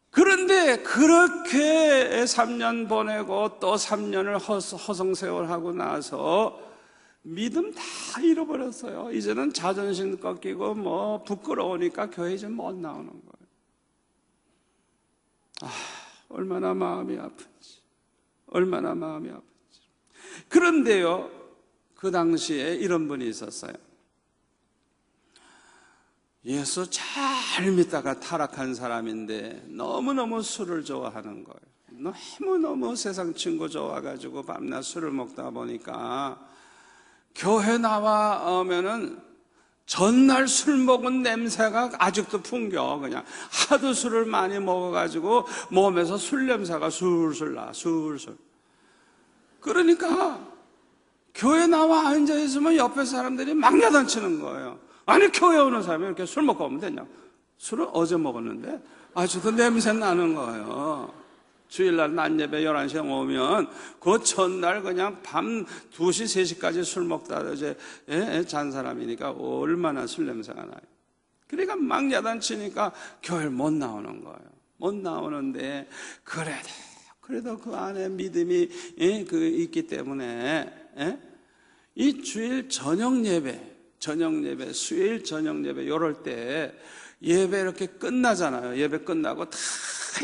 그런데 그렇게 3년 보내고 또 3년을 허송세월하고 나서 믿음 다 잃어버렸어요. 이제는 자존심 꺾이고 부끄러우니까 교회 이제 못 나오는 거예요. 얼마나 마음이 아픈지. 얼마나 마음이 아픈지. 그런데요, 그 당시에 이런 분이 있었어요. 예수 잘 믿다가 타락한 사람인데 너무너무 술을 좋아하는 거예요. 너무너무 세상 친구 좋아가지고 밤낮 술을 먹다 보니까 교회 나와오면은 전날 술 먹은 냄새가 아직도 풍겨. 그냥 하도 술을 많이 먹어가지고 몸에서 술 냄새가 술술 나, 술술. 그러니까 교회 나와 앉아있으면 옆에 사람들이 막 야단치는 거예요. 아니, 교회 오는 사람이 이렇게 술 먹고 오면 되냐? 술을 어제 먹었는데 아직도 냄새 나는 거예요. 주일날 낮예배 11시에 오면 그 첫날 그냥 밤 2시, 3시까지 술 먹다 이제 잔 사람이니까 얼마나 술 냄새가 나요. 그러니까 막 야단치니까 교회를 못 나오는 거예요. 못 나오는데 그래도 그 안에 믿음이 있기 때문에 이 주일 저녁 예배, 수요일 저녁 예배 요럴 때 예배 이렇게 끝나잖아요. 예배 끝나고 다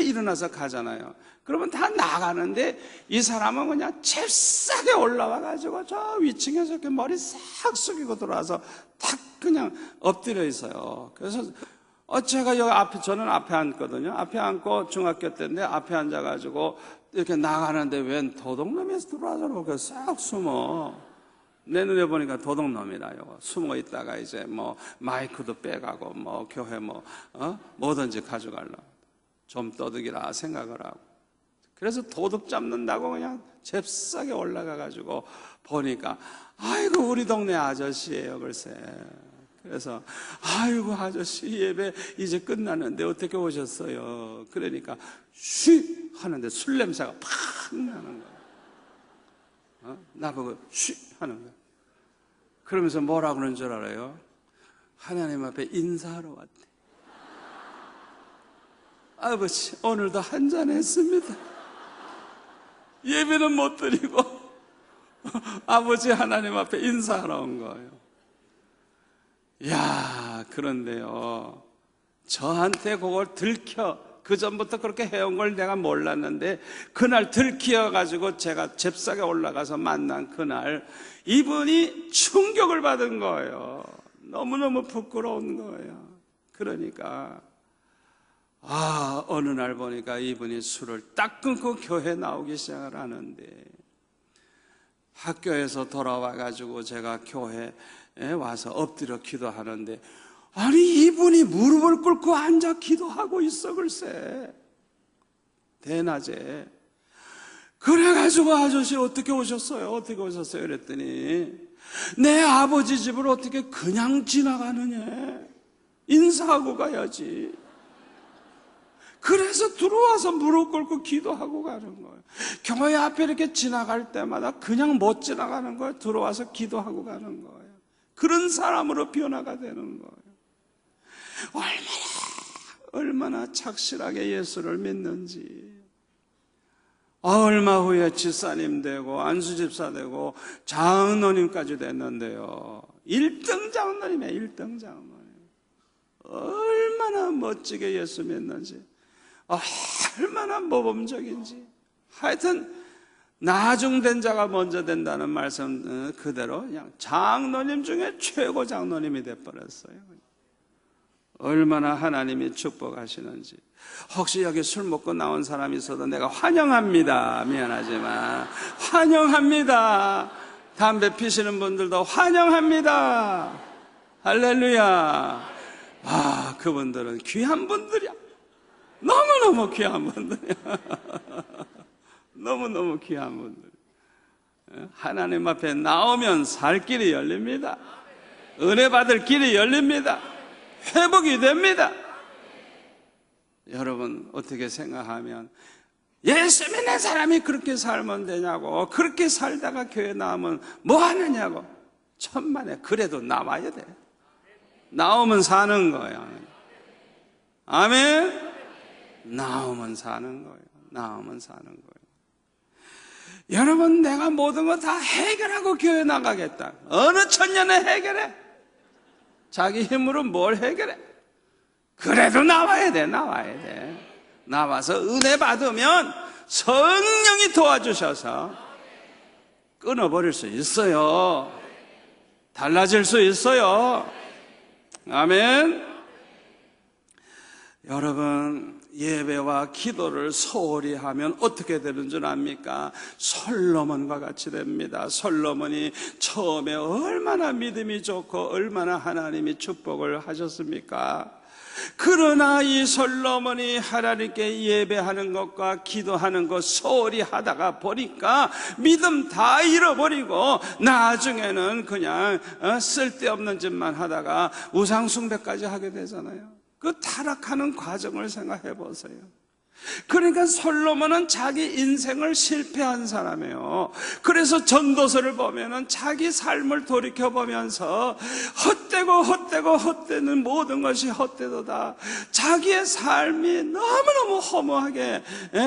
일어나서 가잖아요. 그러면 다 나가는데 이 사람은 그냥 잽싸게 올라와가지고 저 위층에서 이렇게 머리 싹 숙이고 들어와서 탁 그냥 엎드려 있어요. 그래서 제가 여기 앞에, 저는 앞에 앉거든요. 앞에 앉고 중학교 때인데 앞에 앉아가지고 이렇게 나가는데 웬 도둑놈이 들어와서 이렇게 싹 숨어. 내 눈에 보니까 도둑놈이라요. 숨어 있다가 이제 마이크도 빼가고 교회 뭐든지 가져가려고 좀 떠득이라 생각을 하고. 그래서 도둑 잡는다고 그냥 잽싸게 올라가가지고 보니까 아이고 우리 동네 아저씨예요. 글쎄. 그래서 아이고 아저씨 예배 이제 끝났는데 어떻게 오셨어요? 그러니까 쉬 하는데 술 냄새가 팍 나는 거예요. 나보고 쉬 하는 거예요. 그러면서 뭐라 그러는 줄 알아요? 하나님 앞에 인사하러 왔대. 아버지, 오늘도 한잔 했습니다. 예배는 못 드리고 아버지 하나님 앞에 인사하러 온 거예요. 야, 그런데요, 저한테 그걸 그 전부터 그렇게 해온 걸 내가 몰랐는데, 그날 들키어가지고 제가 잽싸게 올라가서 만난 그날, 이분이 충격을 받은 거예요. 너무너무 부끄러운 거예요. 그러니까 어느 날 보니까 이분이 술을 딱 끊고 교회 나오기 시작을 하는데, 학교에서 돌아와가지고 제가 교회에 와서 엎드려 기도하는데, 아니 이분이 무릎을 꿇고 앉아 기도하고 있어. 글쎄, 대낮에. 그래가지고 아저씨 어떻게 오셨어요? 어떻게 오셨어요? 그랬더니 내 아버지 집을 어떻게 그냥 지나가느냐, 인사하고 가야지. 그래서 들어와서 무릎 꿇고 기도하고 가는 거예요. 교회 앞에 이렇게 지나갈 때마다 그냥 못 지나가는 거예요. 들어와서 기도하고 가는 거예요. 그런 사람으로 변화가 되는 거예요. 얼마나 착실하게 예수를 믿는지. 얼마 후에 집사님 되고 안수 집사 되고 장로님까지 됐는데요, 1등 장로님이에요. 1등 장로님. 얼마나 멋지게 예수 믿는지, 얼마나 모범적인지. 하여튼 나중된 자가 먼저 된다는 말씀 그대로 그냥 장로님 중에 최고 장로님이 돼버렸어요. 얼마나 하나님이 축복하시는지. 혹시 여기 술 먹고 나온 사람이 있어도 내가 환영합니다. 미안하지만 환영합니다. 담배 피시는 분들도 환영합니다. 할렐루야. 그분들은 귀한 분들이야. 너무너무 귀한 분들이야. 너무너무 귀한 분들. 하나님 앞에 나오면 살 길이 열립니다. 은혜 받을 길이 열립니다. 회복이 됩니다. 여러분 어떻게 생각하면 예수 믿는 사람이 그렇게 살면 되냐고, 그렇게 살다가 교회 나오면 뭐 하느냐고. 천만에, 그래도 나와야 돼. 나오면 사는 거야. 아멘. 나오면 사는 거예요. 나오면 사는 거예요. 여러분, 내가 모든 거 다 해결하고 교회 나가겠다. 어느 천년에 해결해? 자기 힘으로 뭘 해결해? 그래도 나와야 돼. 나와야 돼. 나와서 은혜 받으면 성령이 도와주셔서 끊어버릴 수 있어요. 달라질 수 있어요. 아멘. 여러분, 예배와 기도를 소홀히 하면 어떻게 되는 줄 압니까? 솔로몬과 같이 됩니다. 솔로몬이 처음에 얼마나 믿음이 좋고 얼마나 하나님이 축복을 하셨습니까? 그러나 이 솔로몬이 하나님께 예배하는 것과 기도하는 것 소홀히 하다가 보니까 믿음 다 잃어버리고 나중에는 그냥 쓸데없는 짓만 하다가 우상숭배까지 하게 되잖아요. 그 타락하는 과정을 생각해 보세요. 그러니까 솔로몬은 자기 인생을 실패한 사람이에요. 그래서 전도서를 보면은 자기 삶을 돌이켜보면서 헛되는 모든 것이 헛되도다, 자기의 삶이 너무너무 허무하게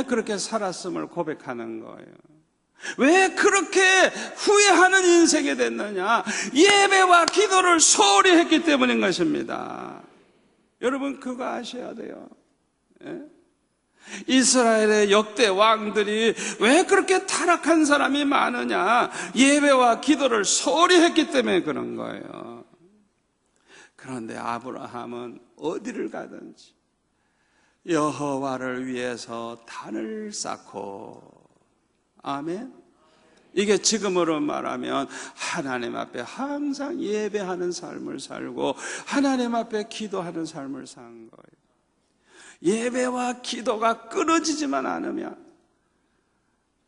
그렇게 살았음을 고백하는 거예요. 왜 그렇게 후회하는 인생이 됐느냐? 예배와 기도를 소홀히 했기 때문인 것입니다. 여러분, 그거 아셔야 돼요. 이스라엘의 역대 왕들이 왜 그렇게 타락한 사람이 많으냐? 예배와 기도를 소홀히 했기 때문에 그런 거예요. 그런데 아브라함은 어디를 가든지 여호와를 위해서 단을 쌓고, 아멘. 이게 지금으로 말하면 하나님 앞에 항상 예배하는 삶을 살고 하나님 앞에 기도하는 삶을 산 거예요. 예배와 기도가 끊어지지만 않으면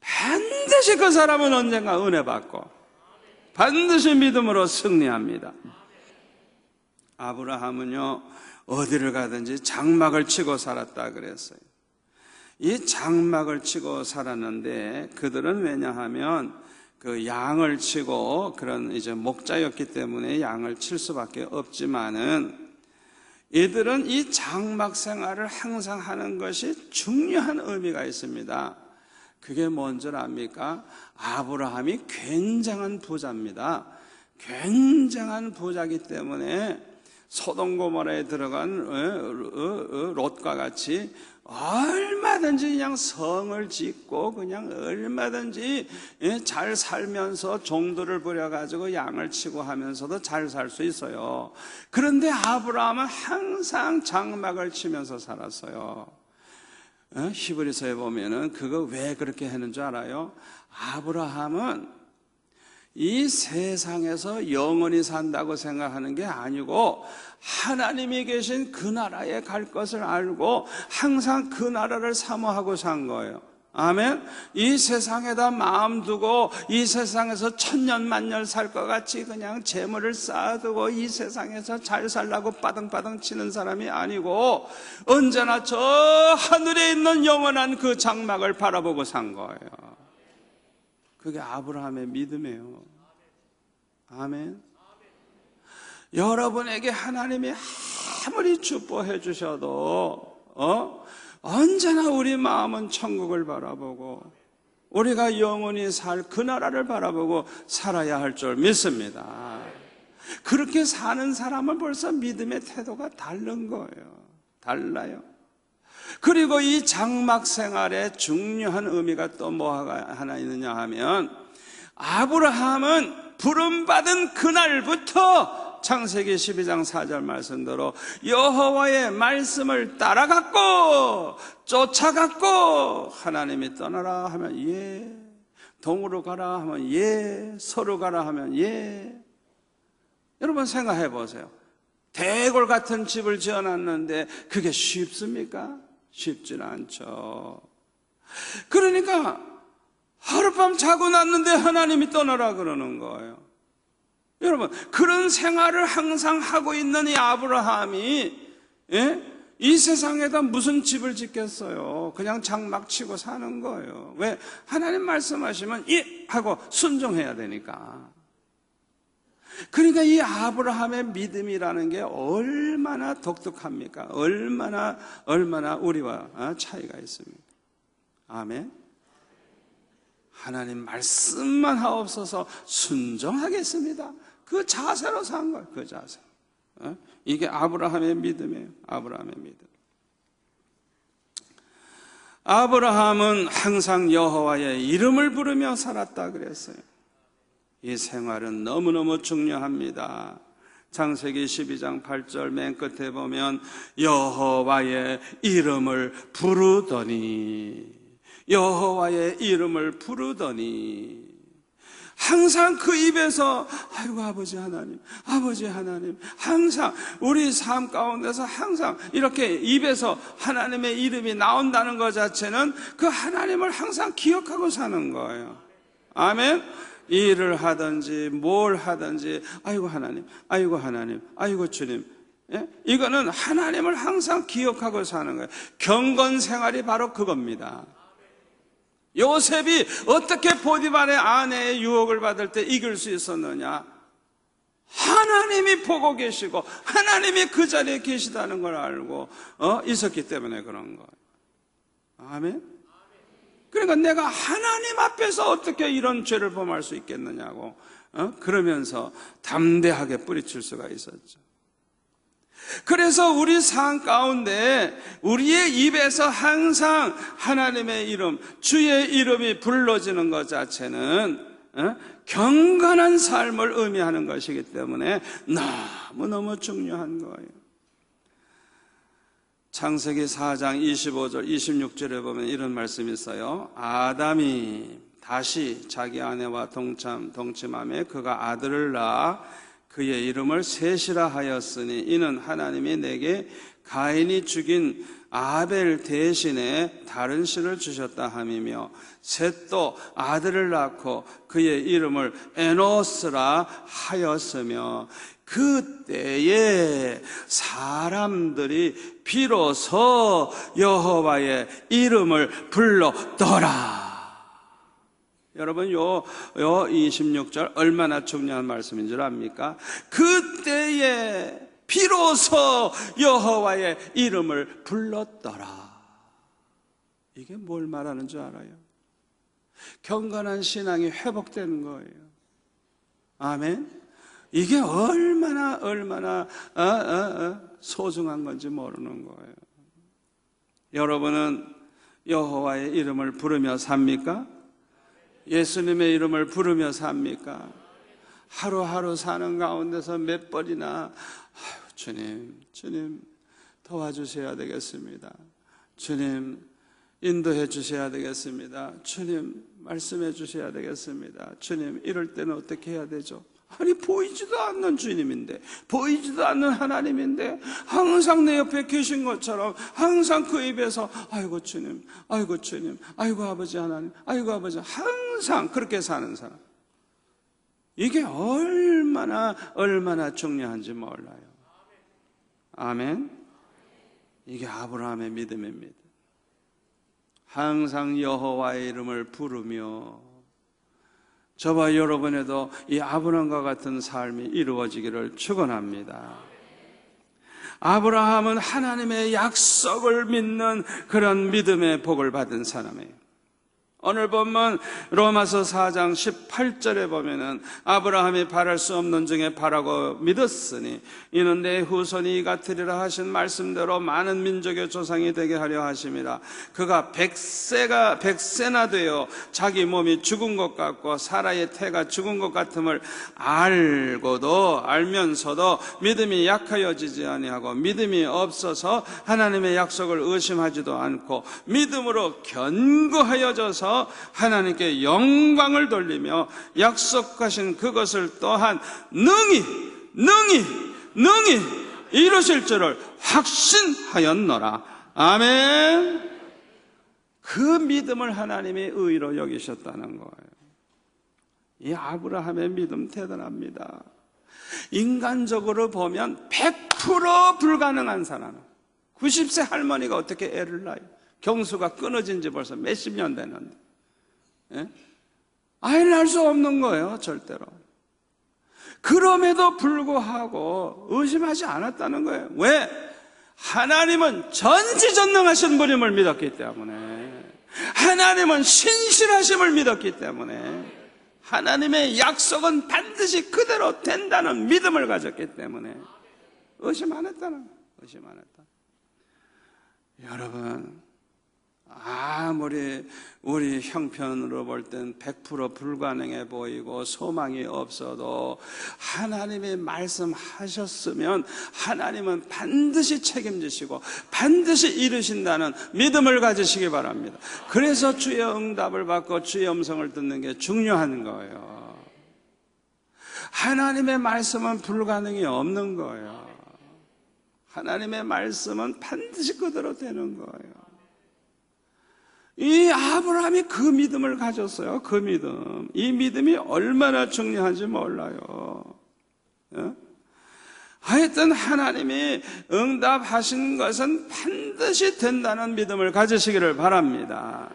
반드시 그 사람은 언젠가 은혜 받고 반드시 믿음으로 승리합니다. 아브라함은요, 어디를 가든지 장막을 치고 살았다 그랬어요. 이 장막을 치고 살았는데 그들은 왜냐하면 그 양을 치고 그런 이제 목자였기 때문에 양을 칠 수밖에 없지만은 이들은 이 장막 생활을 항상 하는 것이 중요한 의미가 있습니다. 그게 뭔 줄 압니까? 아브라함이 굉장한 부자입니다. 굉장한 부자이기 때문에 소돔 고모라에 들어간 롯과 같이 얼마든지 그냥 성을 짓고 그냥 얼마든지 잘 살면서 종들을 부려가지고 양을 치고 하면서도 잘 살 수 있어요. 그런데 아브라함은 항상 장막을 치면서 살았어요. 히브리서에 보면은 그거 왜 그렇게 하는 줄 알아요? 아브라함은 이 세상에서 영원히 산다고 생각하는 게 아니고 하나님이 계신 그 나라에 갈 것을 알고 항상 그 나라를 사모하고 산 거예요. 아멘. 이 세상에다 마음 두고 이 세상에서 천년 만년 살 것 같이 그냥 재물을 쌓아두고 이 세상에서 잘 살라고 빠등빠등 치는 사람이 아니고 언제나 저 하늘에 있는 영원한 그 장막을 바라보고 산 거예요. 그게 아브라함의 믿음이에요. 아멘. 여러분에게 하나님이 아무리 축복해 주셔도 언제나 우리 마음은 천국을 바라보고 우리가 영원히 살 그 나라를 바라보고 살아야 할 줄 믿습니다. 그렇게 사는 사람은 벌써 믿음의 태도가 다른 거예요. 달라요. 그리고 이 장막 생활에 중요한 의미가 또 뭐가 하나 있느냐 하면 아브라함은 부름받은 그날부터 창세기 12장 4절 말씀대로 여호와의 말씀을 따라갔고 쫓아갔고 하나님이 떠나라 하면 예, 동으로 가라 하면 예, 서로 가라 하면 예. 여러분 생각해 보세요. 대골 같은 집을 지어놨는데 그게 쉽습니까? 쉽지는 않죠. 그러니까 하룻밤 자고 났는데 하나님이 떠나라 그러는 거예요. 여러분 그런 생활을 항상 하고 있는 이 아브라함이 이 세상에다 무슨 집을 짓겠어요? 그냥 장막 치고 사는 거예요. 왜? 하나님 말씀하시면 예 하고 순종해야 되니까. 그러니까 이 아브라함의 믿음이라는 게 얼마나 독특합니까? 얼마나 우리와 차이가 있습니까? 아멘. 하나님 말씀만 하옵소서 순종하겠습니다. 그 자세로 산 거예요. 그 자세. 이게 아브라함의 믿음이에요. 아브라함의 믿음. 아브라함은 항상 여호와의 이름을 부르며 살았다 그랬어요. 이 생활은 너무너무 중요합니다. 창세기 12장 8절 맨 끝에 보면 여호와의 이름을 부르더니 여호와의 이름을 부르더니 항상 그 입에서 아이고 아버지 하나님 항상 우리 삶 가운데서 항상 이렇게 입에서 하나님의 이름이 나온다는 것 자체는 그 하나님을 항상 기억하고 사는 거예요. 아멘. 일을 하든지 뭘 하든지 아이고 하나님 아이고 주님, 이거는 하나님을 항상 기억하고 사는 거예요. 경건 생활이 바로 그겁니다. 요셉이 어떻게 포디발의 아내의 유혹을 받을 때 이길 수 있었느냐? 하나님이 보고 계시고 하나님이 그 자리에 계시다는 걸 알고 있었기 때문에 그런 거예요. 아멘. 그러니까 내가 하나님 앞에서 어떻게 이런 죄를 범할 수 있겠느냐고 그러면서 담대하게 뿌리칠 수가 있었죠. 그래서 우리 삶 가운데 우리의 입에서 항상 하나님의 이름, 주의 이름이 불러지는 것 자체는 경건한 삶을 의미하는 것이기 때문에 너무너무 중요한 거예요. 창세기 4장 25절 26절에 보면 이런 말씀이 있어요. 아담이 다시 자기 아내와 동침함에 그가 아들을 낳아 그의 이름을 셋이라 하였으니 이는 하나님이 내게 가인이 죽인 아벨 대신에 다른 씨를 주셨다 함이며 셋도 아들을 낳고 그의 이름을 에노스라 하였으며 그때에 사람들이 비로소 여호와의 이름을 불렀더라. 여러분 요 26절 얼마나 중요한 말씀인 줄 압니까? 그때에 비로소 여호와의 이름을 불렀더라. 이게 뭘 말하는 줄 알아요? 경건한 신앙이 회복되는 거예요. 아멘. 이게 얼마나 소중한 건지 모르는 거예요. 여러분은 여호와의 이름을 부르며 삽니까? 예수님의 이름을 부르며 삽니까? 하루하루 사는 가운데서 몇 번이나 주님 도와주셔야 되겠습니다. 주님 인도해 주셔야 되겠습니다. 주님 말씀해 주셔야 되겠습니다. 주님 이럴 때는 어떻게 해야 되죠? 아니 보이지도 않는 주님인데, 보이지도 않는 하나님인데 항상 내 옆에 계신 것처럼 항상 그 입에서 아이고 주님, 아이고 주님, 아이고 아버지 하나님, 아이고 아버지, 항상 그렇게 사는 사람, 이게 얼마나 중요한지 몰라요. 아멘. 이게 아브라함의 믿음입니다. 항상 여호와의 이름을 부르며, 저와 여러분에도 이 아브라함과 같은 삶이 이루어지기를 축원합니다. 아브라함은 하나님의 약속을 믿는 그런 믿음의 복을 받은 사람이에요. 오늘 본문 로마서 4장 18절에 보면은 아브라함이 바랄 수 없는 중에 바라고 믿었으니 이는 내 후손이 같으리라 하신 말씀대로 많은 민족의 조상이 되게 하려 하심이라. 그가 100세나 되어 자기 몸이 죽은 것 같고 사라의 태가 죽은 것 같음을 알면서도 믿음이 약하여지지 아니하고 믿음이 없어서 하나님의 약속을 의심하지도 않고 믿음으로 견고하여져서 하나님께 영광을 돌리며 약속하신 그것을 또한 능히 이루실 줄을 확신하였노라. 아멘. 그 믿음을 하나님이 의로 여기셨다는 거예요. 이 아브라함의 믿음 대단합니다. 인간적으로 보면 100% 불가능한 사람, 90세 할머니가 어떻게 애를 낳아요? 경수가 끊어진 지 벌써 몇십 년 되는데, 예? 아이를 낳을 수 없는 거예요, 절대로. 그럼에도 불구하고 의심하지 않았다는 거예요. 왜? 하나님은 전지전능하신 분임을 믿었기 때문에, 하나님은 신실하심을 믿었기 때문에, 하나님의 약속은 반드시 그대로 된다는 믿음을 가졌기 때문에 의심 안 했다는 거예요. 의심 안 했다. 여러분, 아무리 우리 형편으로 볼 땐 100% 불가능해 보이고 소망이 없어도 하나님이 말씀하셨으면 하나님은 반드시 책임지시고 반드시 이루신다는 믿음을 가지시기 바랍니다. 그래서 주의 응답을 받고 주의 음성을 듣는 게 중요한 거예요. 하나님의 말씀은 불가능이 없는 거예요. 하나님의 말씀은 반드시 그대로 되는 거예요. 이 아브라함이 그 믿음을 가졌어요. 그 믿음. 이 믿음이 얼마나 중요한지 몰라요. 하여튼 하나님이 응답하신 것은 반드시 된다는 믿음을 가지시기를 바랍니다.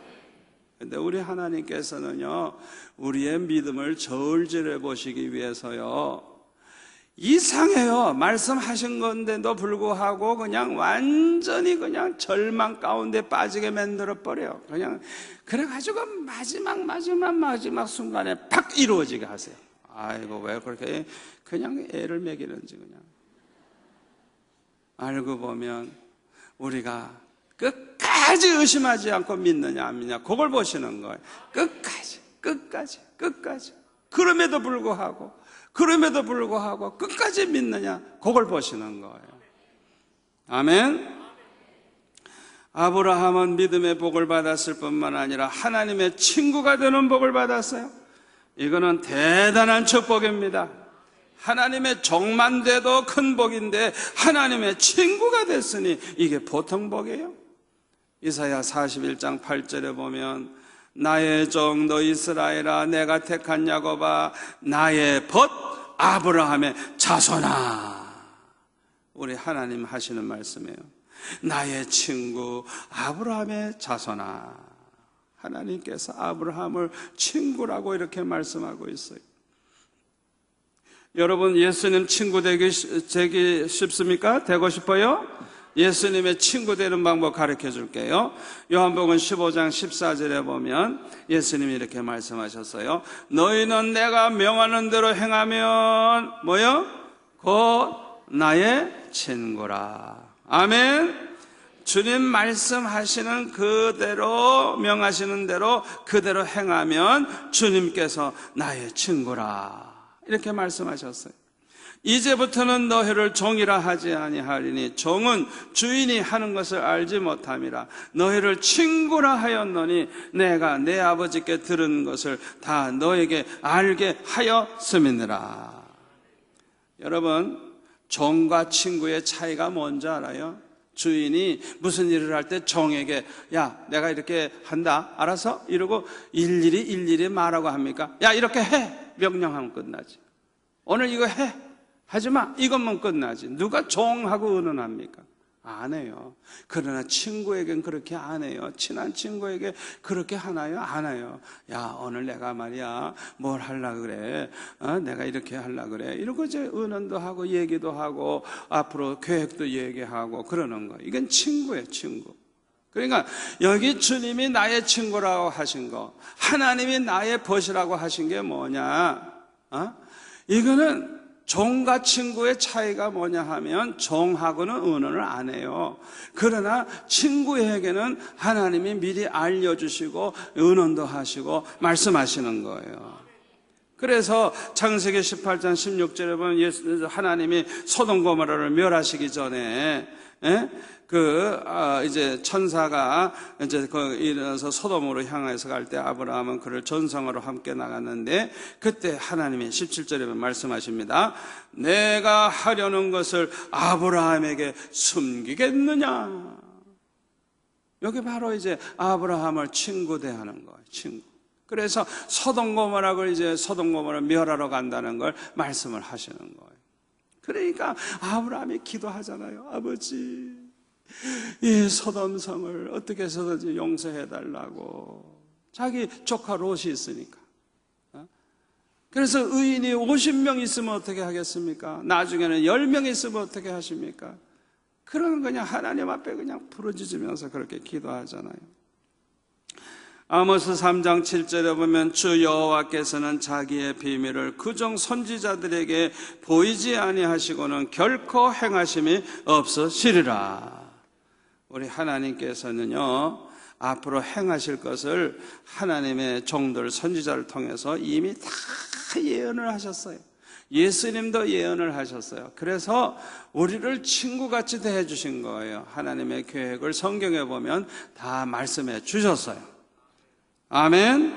근데 우리 하나님께서는요, 우리의 믿음을 저울질해 보시기 위해서요, 이상해요. 말씀하신 건데도 불구하고 그냥 완전히 그냥 절망 가운데 빠지게 만들어 버려요. 그냥 그래가지고 마지막 순간에 팍 이루어지게 하세요. 아이고 왜 그렇게 그냥 애를 먹이는지. 그냥 알고 보면 우리가 끝까지 의심하지 않고 믿느냐 안 믿느냐 그걸 보시는 거예요. 끝까지. 그럼에도 불구하고 끝까지 믿느냐 그걸 보시는 거예요. 아멘. 아브라함은 믿음의 복을 받았을 뿐만 아니라 하나님의 친구가 되는 복을 받았어요. 이거는 대단한 축복입니다. 하나님의 종만 돼도 큰 복인데 하나님의 친구가 됐으니 이게 보통 복이에요. 이사야 41장 8절에 보면 나의 종 너 이스라엘아 내가 택한 야곱아 나의 벗 아브라함의 자손아. 우리 하나님 하시는 말씀이에요. 나의 친구 아브라함의 자손아. 하나님께서 아브라함을 친구라고 이렇게 말씀하고 있어요. 여러분 예수님 친구 되기 싶습니까? 되고 싶어요? 예수님의 친구 되는 방법 가르쳐 줄게요. 요한복음 15장 14절에 보면 예수님이 이렇게 말씀하셨어요. 너희는 내가 명하는 대로 행하면 뭐요? 곧 나의 친구라. 아멘. 주님 말씀하시는 그대로, 명하시는 대로 그대로 행하면 주님께서 나의 친구라, 이렇게 말씀하셨어요. 이제부터는 너희를 종이라 하지 아니하리니 종은 주인이 하는 것을 알지 못함이라. 너희를 친구라 하였노니 내가 내 아버지께 들은 것을 다 너에게 알게 하였음이니라. 여러분, 종과 친구의 차이가 뭔지 알아요? 주인이 무슨 일을 할 때 종에게 야, 내가 이렇게 한다, 알아서? 이러고 일일이 말하고 합니까? 야, 이렇게 해! 명령하면 끝나지. 오늘 이거 해! 하지마! 이것만 끝나지. 누가 종하고 의논합니까? 안 해요. 그러나 친구에겐 그렇게 안 해요. 친한 친구에게 그렇게 하나요? 안 해요. 야, 오늘 내가 말이야 뭘 하려고 그래? 내가 이렇게 하려고 그래? 이러고 이제 의논도 하고 얘기도 하고 앞으로 계획도 얘기하고 그러는 거예요. 이건 친구예요, 친구. 그러니까 여기 주님이 나의 친구라고 하신 거, 하나님이 나의 벗이라고 하신 게 뭐냐? 이거는 종과 친구의 차이가 뭐냐 하면 종하고는 의논을 안 해요. 그러나 친구에게는 하나님이 미리 알려주시고 의논도 하시고 말씀하시는 거예요. 그래서 창세기 18장 16절에 보면 하나님이 소돔 고모라를 멸하시기 전에 이제 천사가 이제 일어나서 소돔으로 향해서 갈 때 아브라함은 그를 전성으로 함께 나갔는데, 그때 하나님이 17절에 말씀하십니다. 내가 하려는 것을 아브라함에게 숨기겠느냐? 여기 바로 이제 아브라함을 친구 대하는 거예요, 친구. 그래서 소돔 고모라를 이제 소돔 고모라를 멸하러 간다는 걸 말씀을 하시는 거예요. 그러니까 아브라함이 기도하잖아요. 아버지, 이 소돔성을 어떻게 해서든지 용서해달라고. 자기 조카 롯이 있으니까. 그래서 의인이 50명 있으면 어떻게 하겠습니까? 나중에는 10명 있으면 어떻게 하십니까? 그런 그냥 하나님 앞에 그냥 부르짖으면서 그렇게 기도하잖아요. 아모스 3장 7절에 보면 주 여호와께서는 자기의 비밀을 그종 선지자들에게 보이지 아니하시고는 결코 행하심이 없으시리라. 우리 하나님께서는요, 앞으로 행하실 것을 하나님의 종들 선지자를 통해서 이미 다 예언을 하셨어요. 예수님도 예언을 하셨어요. 그래서 우리를 친구같이 대해 주신 거예요. 하나님의 계획을 성경에 보면 다 말씀해 주셨어요. 아멘.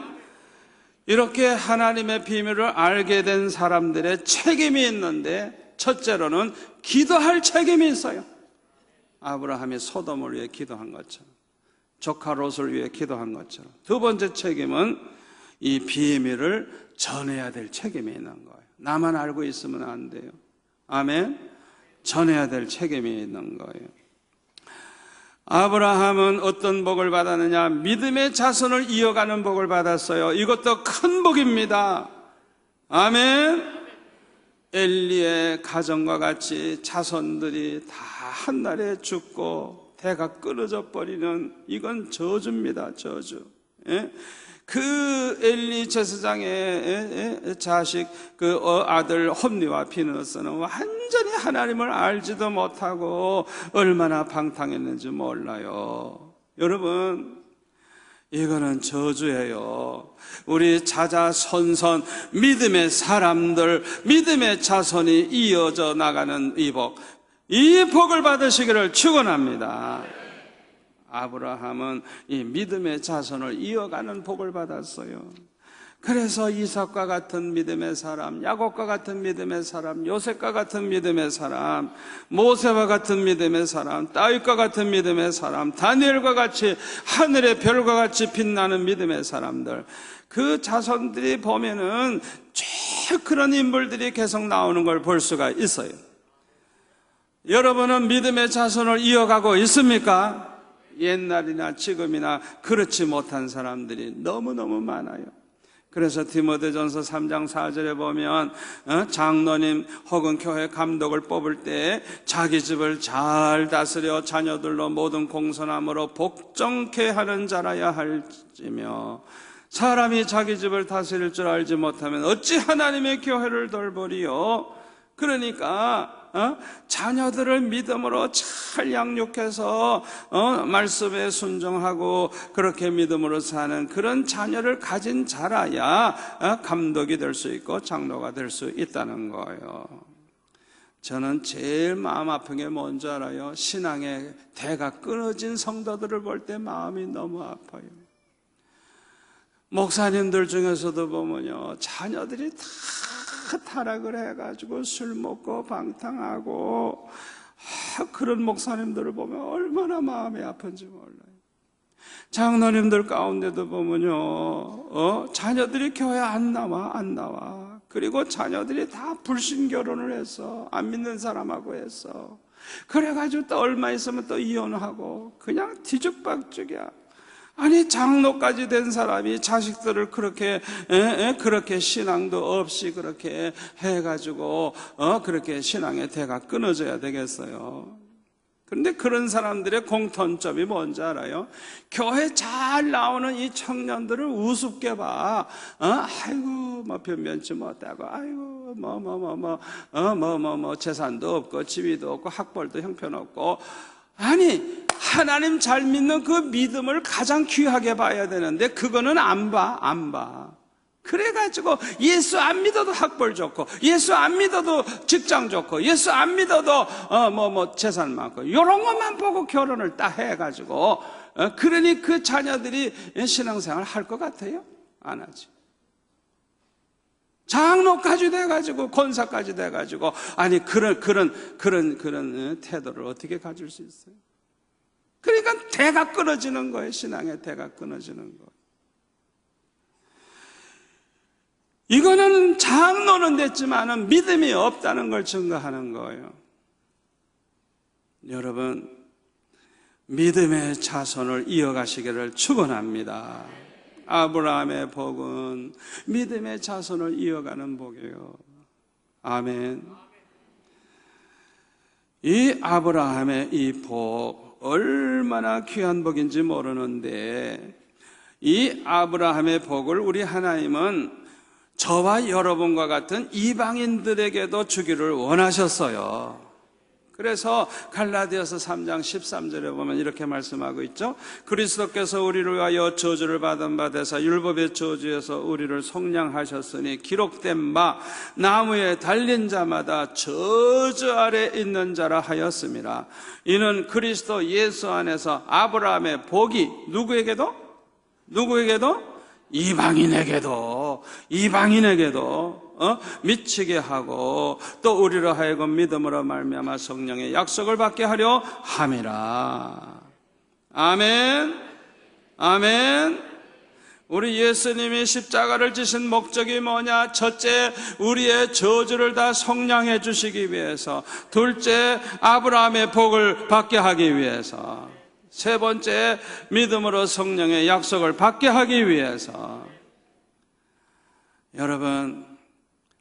이렇게 하나님의 비밀을 알게 된 사람들의 책임이 있는데, 첫째로는 기도할 책임이 있어요. 아브라함이 소돔을 위해 기도한 것처럼, 조카 롯을 위해 기도한 것처럼. 두 번째 책임은 이 비밀을 전해야 될 책임이 있는 거예요. 나만 알고 있으면 안 돼요. 아멘. 전해야 될 책임이 있는 거예요. 아브라함은 어떤 복을 받았느냐? 믿음의 자손을 이어가는 복을 받았어요. 이것도 큰 복입니다. 아멘. 엘리의 가정과 같이 자손들이 다 한날에 죽고 대가 끊어져 버리는, 이건 저주입니다. 저주. 그 엘리 제사장의 자식 그 아들 홈리와 비느스는 완전히 하나님을 알지도 못하고 얼마나 방탕했는지 몰라요. 여러분, 이거는 저주예요. 우리 자자손손 믿음의 사람들, 믿음의 자손이 이어져 나가는 이 복, 이 복을 받으시기를 축원합니다. 아브라함은 이 믿음의 자손을 이어가는 복을 받았어요. 그래서 이삭과 같은 믿음의 사람, 야곱과 같은 믿음의 사람, 요셉과 같은 믿음의 사람, 모세와 같은 믿음의 사람, 다윗과 같은 믿음의 사람, 다니엘과 같이 하늘의 별과 같이 빛나는 믿음의 사람들, 그 자손들이 보면은 쭉 그런 인물들이 계속 나오는 걸 볼 수가 있어요. 여러분은 믿음의 자손을 이어가고 있습니까? 옛날이나 지금이나 그렇지 못한 사람들이 너무너무 많아요. 그래서 디모데전서 3장 4절에 보면 장로님 혹은 교회 감독을 뽑을 때 자기 집을 잘 다스려 자녀들로 모든 공손함으로 복종케 하는 자라야 할지며 사람이 자기 집을 다스릴 줄 알지 못하면 어찌 하나님의 교회를 돌보리요. 그러니까 자녀들을 믿음으로 잘 양육해서 말씀에 순종하고 그렇게 믿음으로 사는 그런 자녀를 가진 자라야 감독이 될 수 있고 장로가 될 수 있다는 거예요. 저는 제일 마음 아픈 게 뭔지 알아요? 신앙의 대가 끊어진 성도들을 볼 때 마음이 너무 아파요. 목사님들 중에서도 보면요, 자녀들이 다 타락을 해가지고 술 먹고 방탕하고 그런 목사님들을 보면 얼마나 마음이 아픈지 몰라요. 장로님들 가운데도 보면요, 자녀들이 교회 안 나와. 그리고 자녀들이 다 불신 결혼을 했어. 안 믿는 사람하고 했어. 그래가지고 또 얼마 있으면 또 이혼하고 그냥 뒤죽박죽이야. 아니, 장로까지 된 사람이 자식들을 그렇게 신앙도 없이 그렇게 해가지고 그렇게 신앙의 대가 끊어져야 되겠어요. 그런데 그런 사람들의 공통점이 뭔지 알아요? 교회 잘 나오는 이 청년들을 우습게 봐. 아이고 뭐 변변치 못하고, 아이고 재산도 없고 집이도 없고 학벌도 형편없고. 아니, 하나님 잘 믿는 그 믿음을 가장 귀하게 봐야 되는데 그거는 안 봐. 그래가지고 예수 안 믿어도 학벌 좋고, 예수 안 믿어도 직장 좋고, 예수 안 믿어도 재산 많고, 이런 것만 보고 결혼을 딱 해가지고 그러니 그 자녀들이 신앙생활 할 것 같아요? 안 하지. 장로까지 돼가지고 권사까지 돼가지고, 아니 그런 태도를 어떻게 가질 수 있어요? 그러니까 대가 끊어지는 거예요. 신앙의 대가 끊어지는 거예요. 이거는 장로는 됐지만은 믿음이 없다는 걸 증거하는 거예요. 여러분, 믿음의 자손을 이어가시기를 축원합니다. 아브라함의 복은 믿음의 자손을 이어가는 복이에요. 아멘. 이 아브라함의 이 복 얼마나 귀한 복인지 모르는데, 이 아브라함의 복을 우리 하나님은 저와 여러분과 같은 이방인들에게도 주기를 원하셨어요. 그래서 갈라디아서 3장 13절에 보면 이렇게 말씀하고 있죠. 그리스도께서 우리를 위하여 저주를 받은 바 되사 율법의 저주에서 우리를 속량하셨으니 기록된 바 나무에 달린 자마다 저주 아래 있는 자라 하였습니다. 이는 그리스도 예수 안에서 아브라함의 복이 누구에게도 이방인에게도 미치게 하고 또 우리로 하여금 믿음으로 말미암아 성령의 약속을 받게 하려 함이라. 아멘. 아멘. 우리 예수님이 십자가를 지신 목적이 뭐냐? 첫째, 우리의 저주를 다 속량해 주시기 위해서. 둘째, 아브라함의 복을 받게 하기 위해서. 세 번째, 믿음으로 성령의 약속을 받게 하기 위해서. 여러분,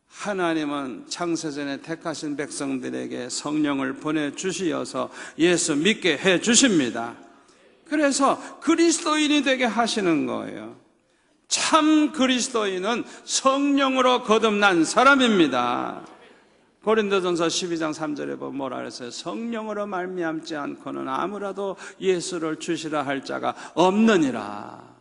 하나님은 창세전에 택하신 백성들에게 성령을 보내주시어서 예수 믿게 해주십니다. 그래서 그리스도인이 되게 하시는 거예요. 참 그리스도인은 성령으로 거듭난 사람입니다. 고린도전서 12장 3절에 보면 뭐라 그랬어요? 성령으로 말미암지 않고는 아무라도 예수를 주시라 할 자가 없느니라.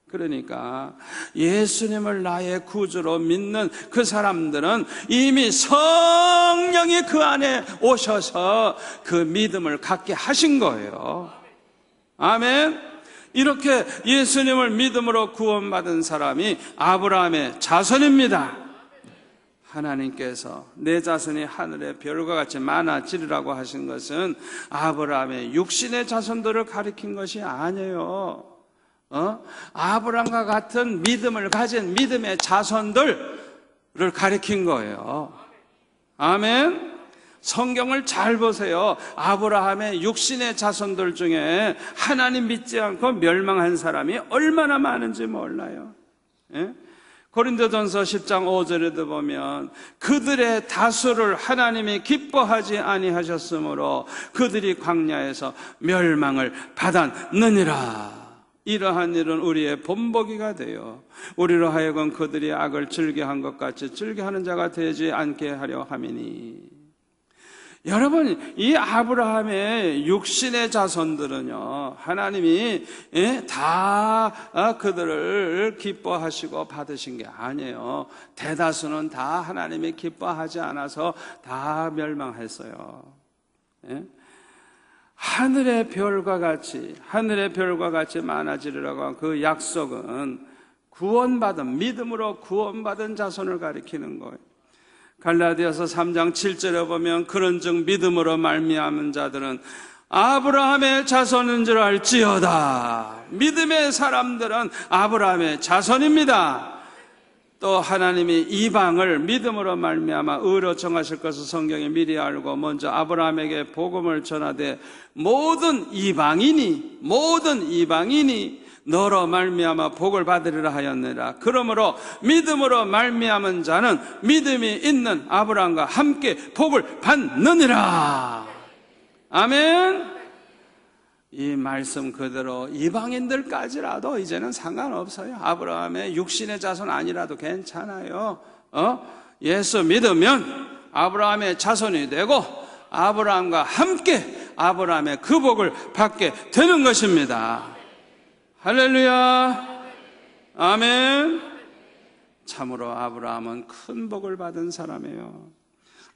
그러니까 예수님을 나의 구주로 믿는 그 사람들은 이미 성령이 그 안에 오셔서 그 믿음을 갖게 하신 거예요. 아멘. 이렇게 예수님을 믿음으로 구원받은 사람이 아브라함의 자손입니다. 하나님께서 내 자손이 하늘의 별과 같이 많아지리라고 하신 것은 아브라함의 육신의 자손들을 가리킨 것이 아니에요. 아브라함과 같은 믿음을 가진 믿음의 자손들을 가리킨 거예요. 아멘. 성경을 잘 보세요. 아브라함의 육신의 자손들 중에 하나님 믿지 않고 멸망한 사람이 얼마나 많은지 몰라요. 예? 고린도전서 10장 5절에도 보면 그들의 다수를 하나님이 기뻐하지 아니하셨으므로 그들이 광야에서 멸망을 받았느니라. 이러한 일은 우리의 본보기가 되어 우리로 하여금 그들이 악을 즐겨한 것 같이 즐겨하는 자가 되지 않게 하려 함이니. 여러분, 이 아브라함의 육신의 자손들은요, 하나님이 다 그들을 기뻐하시고 받으신 게 아니에요. 대다수는 다 하나님이 기뻐하지 않아서 다 멸망했어요. 하늘의 별과 같이 많아지리라고 한 그 약속은 구원받은, 믿음으로 구원받은 자손을 가리키는 거예요. 갈라디아서 3장 7절에 보면 그런즉 믿음으로 말미암은 자들은 아브라함의 자손인 줄 알지어다. 믿음의 사람들은 아브라함의 자손입니다. 또 하나님이 이방을 믿음으로 말미암아 의로 정하실 것을 성경에 미리 알고 먼저 아브라함에게 복음을 전하되 모든 이방인이 너로 말미암아 복을 받으리라 하였느라. 그러므로 믿음으로 말미암은 자는 믿음이 있는 아브라함과 함께 복을 받느니라. 아멘. 이 말씀 그대로 이방인들까지라도 이제는 상관없어요. 아브라함의 육신의 자손 아니라도 괜찮아요. 예수 믿으면 아브라함의 자손이 되고 아브라함과 함께 아브라함의 그 복을 받게 되는 것입니다. 할렐루야. 아멘. 참으로 아브라함은 큰 복을 받은 사람이에요.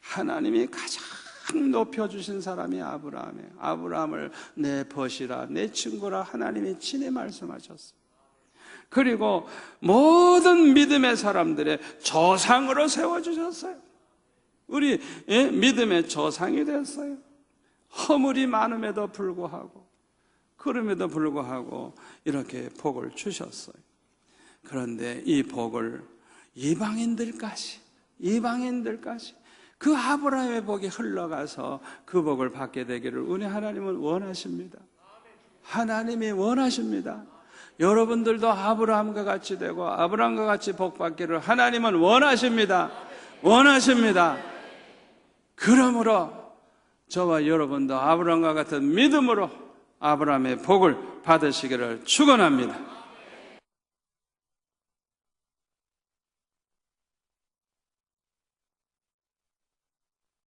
하나님이 가장 높여주신 사람이 아브라함이에요. 아브라함을 내 벗이라, 내 친구라 하나님이 친히 말씀하셨어요. 그리고 모든 믿음의 사람들의 조상으로 세워주셨어요. 우리 믿음의 조상이 됐어요. 허물이 많음에도 불구하고, 그럼에도 불구하고 이렇게 복을 주셨어요. 그런데 이 복을 이방인들까지 그 아브라함의 복이 흘러가서 그 복을 받게 되기를 우리 하나님은 원하십니다. 하나님이 원하십니다. 여러분들도 아브라함과 같이 되고 아브라함과 같이 복 받기를 하나님은 원하십니다. 그러므로 저와 여러분도 아브라함과 같은 믿음으로 아브라함의 복을 받으시기를 축원합니다.